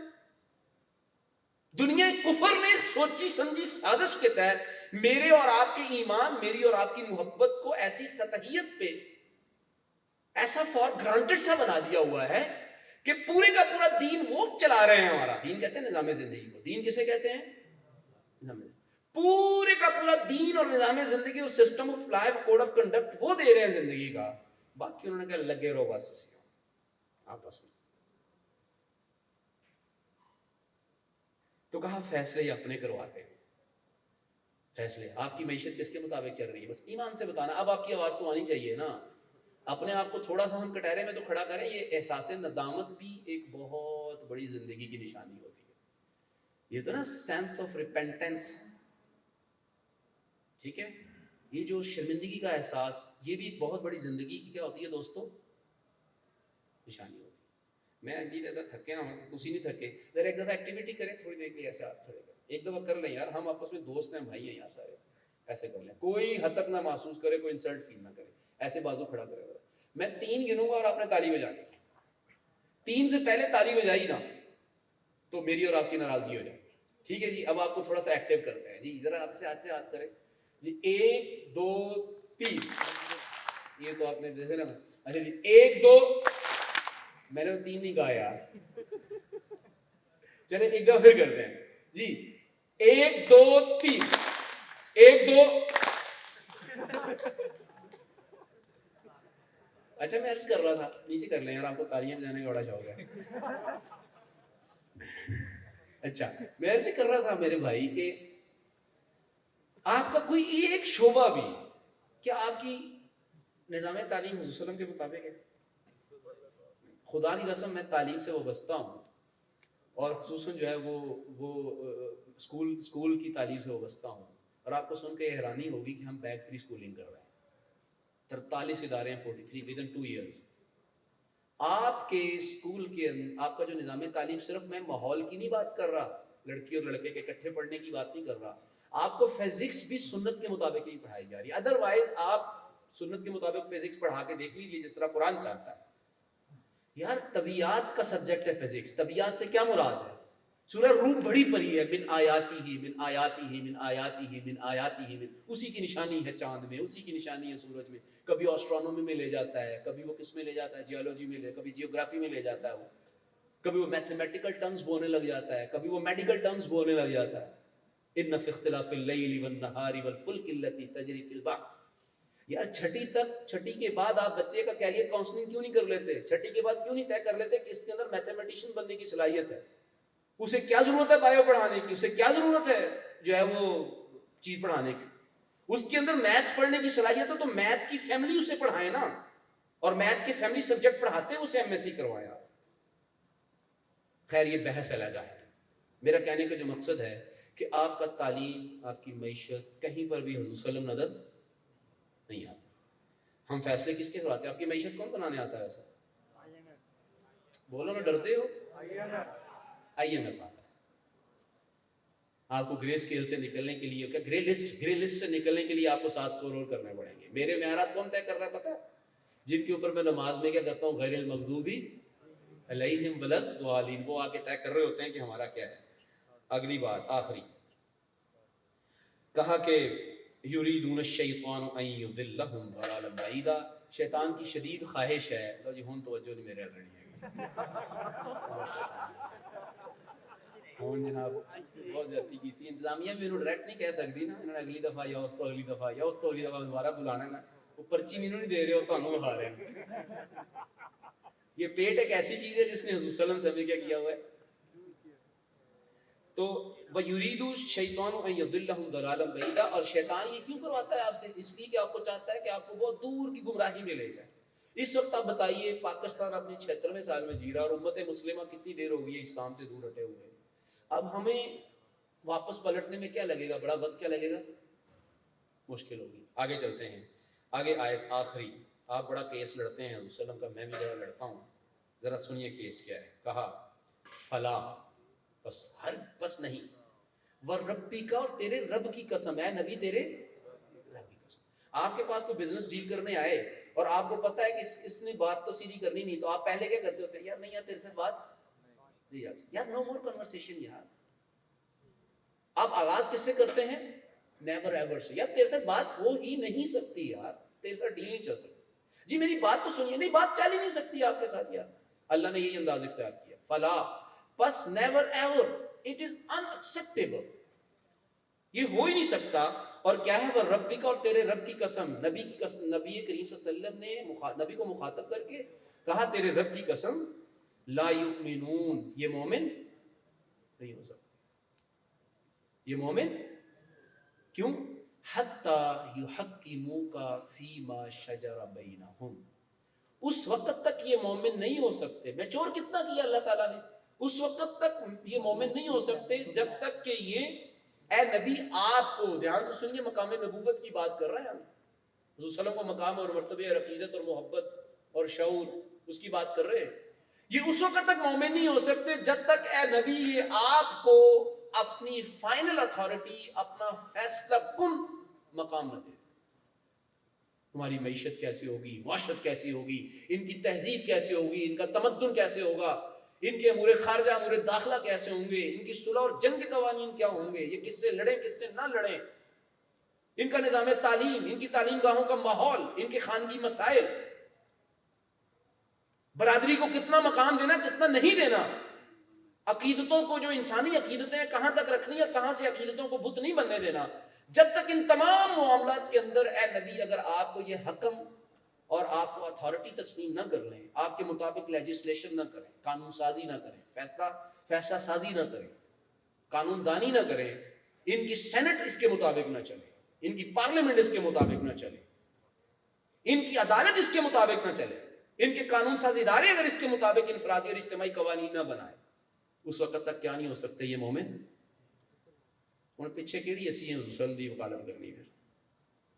دنیا کفر نے سوچی سمجھی سازش کے تحت میرے اور آپ کے ایمان, میری اور آپ کی محبت کو ایسی سطحیت پہ ایسا فار گرانٹڈ سا بنا دیا ہوا ہے کہ پورے کا پورا دین وہ چلا رہے ہیں. ہمارا دین کہتے ہیں نظام زندگی کو. دین کسے کہتے ہیں؟ پورے کا پورا دین اور نظام زندگی اور system of life code of conduct وہ دے رہے ہیں زندگی کا. باقی انہوں نے کہا لگے رہو بس اسی آپس میں. تو کہا فیصلے اپنے کرواتے ہیں. فیصلے آپ کی معیشت کس کے مطابق چل رہی ہے بس ایمان سے بتانا. اب آپ کی آواز تو آنی چاہیے نا. اپنے آپ کو تھوڑا سا ہم کٹہرے میں تو کھڑا کریں. یہ احساس ندامت بھی ایک بہت بڑی زندگی کی نشانی ہوتی ہے. یہ تو نا سینس آف ریپینٹنس, ٹھیک ہے, یہ جو شرمندگی کا احساس, یہ بھی ایک بہت بڑی زندگی کی کیا ہوتی ہے دوستو, نشانی ہوتی ہے. میں اگلی دفعہ تھکے نہ ہوں, تسی نہیں تھکے, ذرا ایک دفعہ ایکٹیویٹی کریں تھوڑی دیر کے لیے, ایسے ہاتھ کھڑے کریں, ایک دفعہ کر لیں یار. ہم آپس میں دوست ہیں, بھائی ہیں یار سارے, ایسے کر لیں. کوئی حد تک نہ محسوس کرے, کوئی انسلٹ فیل نہ کرے, ایسے بازو کھڑا کرے. میں 3 گنوں گا اور آپ نے تالی بجانی. 3 سے پہلے تالی بجائی نا تو میری اور آپ کی ناراضگی ہو جائے. ٹھیک ہے جی, اب آپ کو تھوڑا سا ایکٹیو کرتے ہیں جی. ذرا آپ سے ہاتھ کریں جی. 1 2 3. یہ تو آپ نے دیکھے نا. اچھا جی 1 2. میں نے 3 نہیں کہا یار. چلے ایک دفعہ پھر کرتے ہیں جی. 1 2 3. 1 2. اچھا میں عرض کر رہا تھا, نیچے کر لیں یار, آپ کو تالیاں بجانے کا بڑا شوق ہے. اچھا میں عرض کر رہا تھا میرے بھائی کہ آپ کا کوئی ایک شعبہ بھی کیا آپ کی نظام تعلیم حضور صلی اللہ علیہ وسلم کے مطابق ہے؟ خدا کی قسم میں تعلیم سے وابستہ ہوں, اور خصوصاً جو ہے وہ اسکول کی تعلیم سے وابستہ ہوں, اور آپ کو سن کے حیرانی ہوگی کہ ہم بیک فری اسکولنگ کر رہے ہیں. 43 ادارے ہیں, 43 ود ان 2 ایئرس. آپ کے اسکول کے آپ کا جو نظام تعلیم, صرف میں ماحول کی نہیں بات کر رہا, لڑکی اور لڑکے کے اکٹھے پڑھنے کی بات نہیں کر رہا. آپ کو فزکس بھی سنت کے مطابق نہیں پڑھائی جا رہی. ادروائز آپ سنت کے مطابق فزکس پڑھا کے دیکھ لیجیے جس طرح قرآن چاہتا ہے. یار طبیعت کا سبجیکٹ ہے فزکس, طبیعت سے کیا مراد ہے؟ سورہ روم بڑی پڑھی ہے, من آیاتی ہی من آیاتی ہی من آیاتی ہی من آیاتی ہی من. اسی کی نشانی ہے چاند میں, اسی کی نشانی ہے سورج میں. کبھی آسٹرونومی میں لے جاتا ہے, کبھی وہ کس میں لے جاتا ہے, جیولوجی میں لے, کبھی جیوگرافی میں لے جاتا ہے وہ, کبھی وہ میتھمیٹیکل ٹرمز بولنے لگ جاتا ہے, کبھی وہ میڈیکل ٹرمز بولنے لگ جاتا ہے. ان فی اختلاف اللیل والنہار والفلک التی تجری فی البحر. یار چھٹی کے بعد آپ بچے کا کیریئر کاؤنسلنگ کیوں نہیں کر لیتے؟ چھٹی کے بعد کیوں نہیں طے کر لیتے کہ اس کے اندر میتھمیٹیشین بننے کی صلاحیت ہے؟ اسے کیا ضرورت ہے بایو پڑھانے کی, اسے کیا ضرورت ہے جو ہے وہ چیز پڑھانے کی؟ اس کے اندر میتھس پڑھنے کی صلاحیت ہے تو میتھ کی فیملی اسے پڑھائے نا, اور میتھ کے فیملی سبجیکٹ پڑھاتے اسے ایم ایس سی کروایا. خیر یہ بحث علیحدہ ہے. میرا کہنے کا جو مقصد ہے کہ آپ کا تعلیم, آپ کی معیشت کہیں پر بھی حضور صلی اللہ علیہ وسلم نظر نہیں آتا. ہم فیصلے کس کے کرواتے ہیں؟ آپ کی معیشت کون بنانے آتا ہے ویسا؟ بولو نا, ڈرتے ہو. آئی ایم ایف آتا ہے. آپ کو گرے اسکیل سے نکلنے کے لیے, کیا گرے لسٹ سے نکلنے کے لیے آپ کو 7 سکور اور کرنے پڑیں گے. میرے معیارات کون طے کر رہا ہے پتہ ہے؟ جن کے اوپر میں نماز میں کیا کرتا ہوں, غیر المغضوبی علیہم ولا الضالین, وہ آ کے طے کر رہے ہوتے ہیں کہ ہمارا کیا ہے. اگلی بات آخری کہا کہ یریدون الشیطان ان یضلهم ضلالا بعیدا. شیطان کی شدید خواہش ہے. لو جی ہون توجہ نہیں میرے رہنی ہے ہون جناب بہت زیادتی کی تھی. انتظامیہ بھی انہوں ڈائریکٹ نہیں کہہ سکتی نا, انہوں نے اگلی دفعہ یا اس تو اگلی دفعہ یا اس تو اگلی دفعہ دوبارہ بلانا ہے نا. وہ پرچی نہیں انہوں نہیں دے رہے ہو, تانوں بخا رہے ہیں. یہ پیٹ ایک ایسی چیز ہے جس نے حضور صلی اللہ علیہ وسلم سے کیا ہوا ہے. تو وَيُرِيدُ الشَّيْطَانُ أَن يُضِلَّهُمْ ضَلَالًا بَعِيدًا. اور شیطان یہ کیوں کرواتا ہے آپ سے؟ اس لیے کہ آپ کو چاہتا ہے کہ آپ کو بہت دور کی گمراہی میں لے جائے. اس وقت آپ بتائیے, پاکستان اپنے 76ویں سال میں جی رہا, اور امت مسلمہ کتنی دیر ہو گئی ہے اسلام سے دور ہٹے ہوئے. اب ہمیں واپس پلٹنے میں کیا لگے گا, بڑا وقت کیا لگے گا, مشکل ہوگی. آگے چلتے ہیں, آگے آیت آخری. آپ بڑا کیس لڑتے ہیں حضور صلی اللہ علیہ وسلم کا, میں بھی ذرا لڑتا ہوں. ذرا سنیے کیس کیا ہے. کہا فلا, بس نہیں, وربی کا, اور تیرے رب کی قسم ہے نبی, تیرے رب کی قسم. آپ کے پاس کوئی بزنس ڈیل کرنے آئے اور آپ کو پتا ہے کہ اس نے بات تو سیدھی کرنی نہیں, تو آپ پہلے کیا کرتے ہوتے ہیں؟ یار نہیں یار تیرے سے بات نہیں یار, یار نو مور کنورسیشن یار. آپ آغاز کس سے کرتے ہیں؟ نیور ایور سے. یار تیرے سے بات ہو ہی نہیں سکتی یار, تیرے سے ڈیل نہیں چل سکتی. جی میری بات تو سنیے. نہیں بات چل ہی نہیں سکتی آپ کے ساتھ یار. اللہ نے یہی انداز اختیار کیا, فلا, بس never ever, it is unacceptable. یہ ہو ہی نہیں سکتا. اور کیا ہے وہ ربک، اور تیرے رب کی قسم. نبی کی قسم، نبی کریم صلی اللہ علیہ وسلم نے نبی کو مخاطب کر کے کہا تیرے رب کی قسم لا یؤمنون، یہ مومن نہیں ہو سکتا. یہ مومن کیوں؟ حتی یحکموک فیما شجر بینہم، اس وقت تک یہ مومن نہیں ہو سکتے. میچور کتنا کیا اللہ تعالیٰ نے، اس وقت تک یہ مومن نہیں ہو سکتے جب تک کہ یہ اے نبی آپ کو، دھیان سے سنیے، مقام نبوت کی بات کر رہے ہیں ہم. حضور صلی اللہ علیہ وسلم کو مقام اور مرتبہ اور عقیدت اور محبت اور شعور اس کی بات کر رہے ہیں. یہ اس وقت تک مومن نہیں ہو سکتے جب تک اے نبی یہ آپ کو اپنی فائنل اتھارٹی، اپنا فیصلہ کن مقام نہ دے. تمہاری معیشت کیسے ہوگی، معاشرت کیسی ہوگی، ان کی تہذیب کیسے ہوگی، ان کا تمدن کیسے ہوگا، ان کے امور خارجہ امور داخلہ کیسے ہوں گے، ان کی صلح اور جنگ کے قوانین کیا ہوں گے، یہ کس سے لڑیں کس سے نہ لڑیں، ان کا نظام تعلیم، ان کی تعلیم گاہوں کا ماحول، ان کے خانگی مسائل، برادری کو کتنا مقام دینا کتنا نہیں دینا، عقیدتوں کو جو انسانی عقیدتیں کہاں تک رکھنی ہے، کہاں سے عقیدتوں کو بت نہیں بننے دینا. جب تک ان تمام معاملات کے اندر اے نبی اگر آپ کو یہ حکم اور آپ کو اتھارٹی تسلیم نہ کر لیں، آپ کے مطابق لیجسلیشن نہ کریں، قانون سازی نہ کریں، فیصلہ سازی نہ کریں، قانون دانی نہ کریں، ان کی سینٹ اس کے مطابق نہ چلے، ان کی پارلیمنٹ اس کے مطابق نہ چلے، ان کی عدالت اس کے مطابق نہ چلے، ان کے قانون ساز ادارے اگر اس کے مطابق انفرادی اور اجتماعی قوانین نہ بنائے، اس وقت تک کیا نہیں ہو سکتے یہ مومن. انہیں پیچھے کیڑی ایسی ہیں رسول دی وکالت کرنی ہے.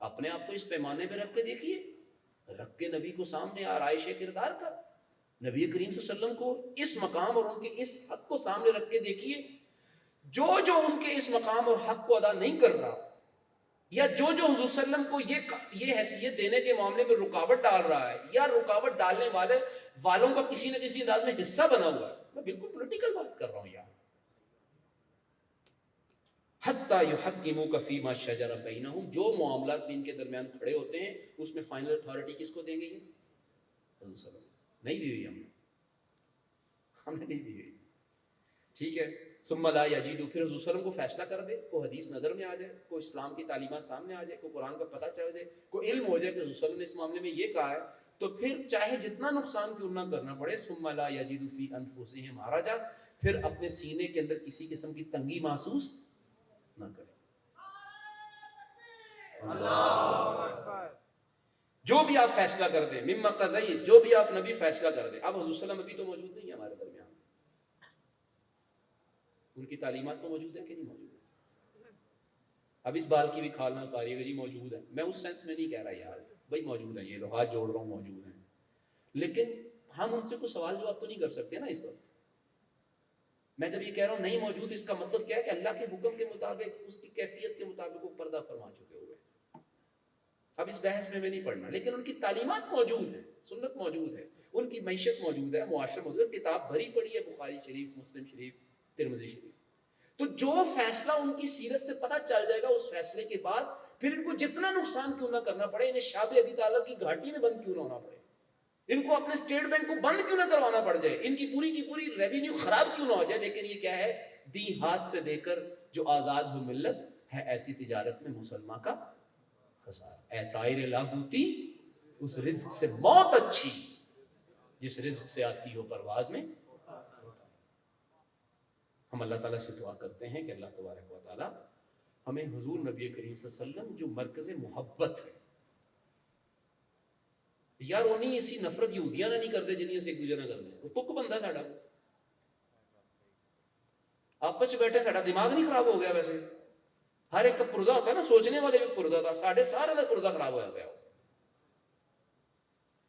اپنے آپ کو اس پیمانے پہ رکھ کے دیکھیے، رکھ کے نبی کو سامنے آرائش کردار کا، نبی کریم صلی اللہ علیہ وسلم کو اس مقام اور ان کے اس حق کو سامنے رکھ کے دیکھیے. جو ان کے اس مقام اور حق کو ادا نہیں کر رہا، یا جو حضور صلی اللہ علیہ وسلم کو یہ حیثیت دینے کے معاملے میں رکاوٹ ڈال رہا ہے، یا رکاوٹ ڈالنے والوں کا کسی نہ کسی انداز میں حصہ بنا ہوا ہے. میں بالکل پولیٹیکل بات کر رہا ہوں یار. حتی یحکموک فیما شجر بینہم، جو معاملات بھی ان کے درمیان کھڑے ہوتے ہیں اس میں فائنل اتھارٹی کس کو دیں گے؟ حضور صلی اللہ علیہ وسلم. نہیں دی ہوئی ہم نے نہیں دی ہوئی. ٹھیک ہے. ثم لا یجدوا، پھر حضور صلی اللہ علیہ وسلم کو فیصلہ کر دے، کوئی حدیث نظر میں آ جائے، کوئی اسلام کی تعلیمات سامنے آ جائے، کوئی قرآن کا پتہ چل جائے، کوئی علم ہو جائے کہ حضور صلی اللہ علیہ وسلم نے اس معاملے میں یہ کہا ہے، تو پھر چاہے جتنا نقصان کیوں نہ کرنا پڑے، ثم لا یجدوا فی انفسہم حرجا، پھر اپنے سینے کے اندر کسی قسم کی تنگی محسوس نہ کرے. جو بھی آپ فیصلہ کر دیں، مما قضیت، جو بھی آپ نبی فیصلہ کر دیں. اب حضور صلی اللہ علیہ وسلم ابھی تو موجود نہیں ہے ہمارے درمیان، ان کی تعلیمات تو موجود ہے کہ نہیں موجود ہے؟ اب اس بال کی بھی کھال نہ اتاری ہے جی موجود ہے، میں اس سینس میں نہیں کہہ رہا یار بھائی موجود ہے، یہ لو ہاتھ جوڑ رہا ہوں موجود ہیں، لیکن ہم ان سے کوئی سوال جواب تو نہیں کر سکتے نا اس وقت. میں جب یہ کہہ رہا ہوں نہیں موجود، اس کا مطلب کیا ہے کہ اللہ کے حکم کے مطابق، اس کی کیفیت کے مطابق وہ پردہ فرما چکے ہوئے. اب اس بحث میں نہیں پڑھنا، لیکن ان کی تعلیمات موجود ہیں، سنت موجود ہے، ان کی معیشت موجود ہے، معاشرہ موجود ہے، کتاب بھری پڑی ہے، بخاری شریف، مسلم شریف، ترمذی شریف. تو جو فیصلہ ان کی سیرت سے پتہ چل جائے گا، اس فیصلے کے بعد پھر ان کو جتنا نقصان کیوں نہ کرنا پڑے، انہیں شاب ابی طالب کی گھاٹی میں بند کیوں نہ ہونا پڑے، ان کو اپنے اسٹیٹ بینک کو بند کیوں نہ کروانا پڑ جائے، ان کی پوری ریونیو خراب کیوں نہ ہو جائے، لیکن یہ کیا ہے؟ دی ہاتھ سے دے کر جو آزاد ہو ملت ہے، ایسی تجارت میں مسلمان کا خسارہ. اے طائر لاہوتی، اس رزق سے موت اچھی جس رزق سے آتی ہو پرواز میں. ہم اللہ تعالیٰ سے دعا کرتے ہیں کہ اللہ تبارک و تعالیٰ ہمیں حضور نبی کریم صلی اللہ علیہ وسلم جو مرکز محبت ہے، یار وہ نہیں اسی نفرت یہودیاں نہ نہیں کرتے جنہیں سے ایک دوسرے نہ کرتے، وہ تک بندہ ساڑا آپس بیٹھے، ساڑا دماغ نہیں خراب ہو گیا؟ ویسے ہر ایک کا پرزا ہوتا ہے نا، سوچنے والے بھی پرزا تھا، ساڑھے سارے کا پرزا خراب ہو گیا.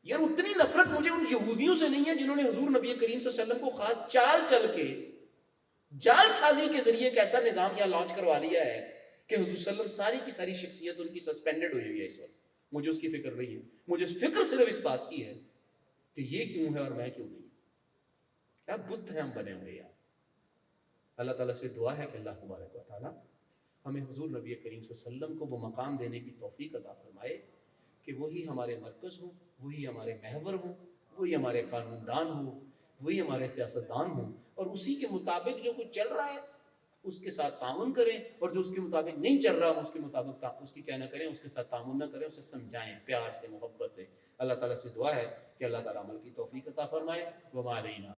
یار اتنی نفرت مجھے ان یہودیوں سے نہیں ہے جنہوں نے حضور نبی کریم صلی اللہ علیہ وسلم کو خاص چال چل کے، جال سازی کے ذریعے ایک ایسا نظام یہاں لانچ کروا لیا ہے کہ حضور صلی اللہ علیہ وسلم ساری کی ساری شخصیت ان کی سسپینڈڈ ہوئی ہے اس وقت. مجھے اس کی فکر نہیں ہے، مجھے فکر صرف اس بات کی ہے کہ یہ کیوں ہے اور میں کیوں نہیں. کیا بت ہیں ہم بنے ہوئے یار. اللہ تعالیٰ سے دعا ہے کہ اللہ تبارک و تعالیٰ ہمیں حضور نبی کریم صلی اللہ علیہ وسلم کو وہ مقام دینے کی توفیق عطا فرمائے کہ وہی ہمارے مرکز ہوں، وہی ہمارے محور ہوں، وہی ہمارے قانون دان ہوں، وہی ہمارے سیاستدان ہوں، اور اسی کے مطابق جو کچھ چل رہا ہے اس کے ساتھ تعاون کریں، اور جو اس کے مطابق نہیں چل رہا ہم اس کے مطابق اس کی کیا نہ کریں، اس کے ساتھ تعاون نہ کریں، اسے سمجھائیں پیار سے، محبت سے۔ اللہ تعالیٰ سے دعا ہے کہ اللہ تعالیٰ عمل کی توفیق عطا فرمائے۔ وما علینا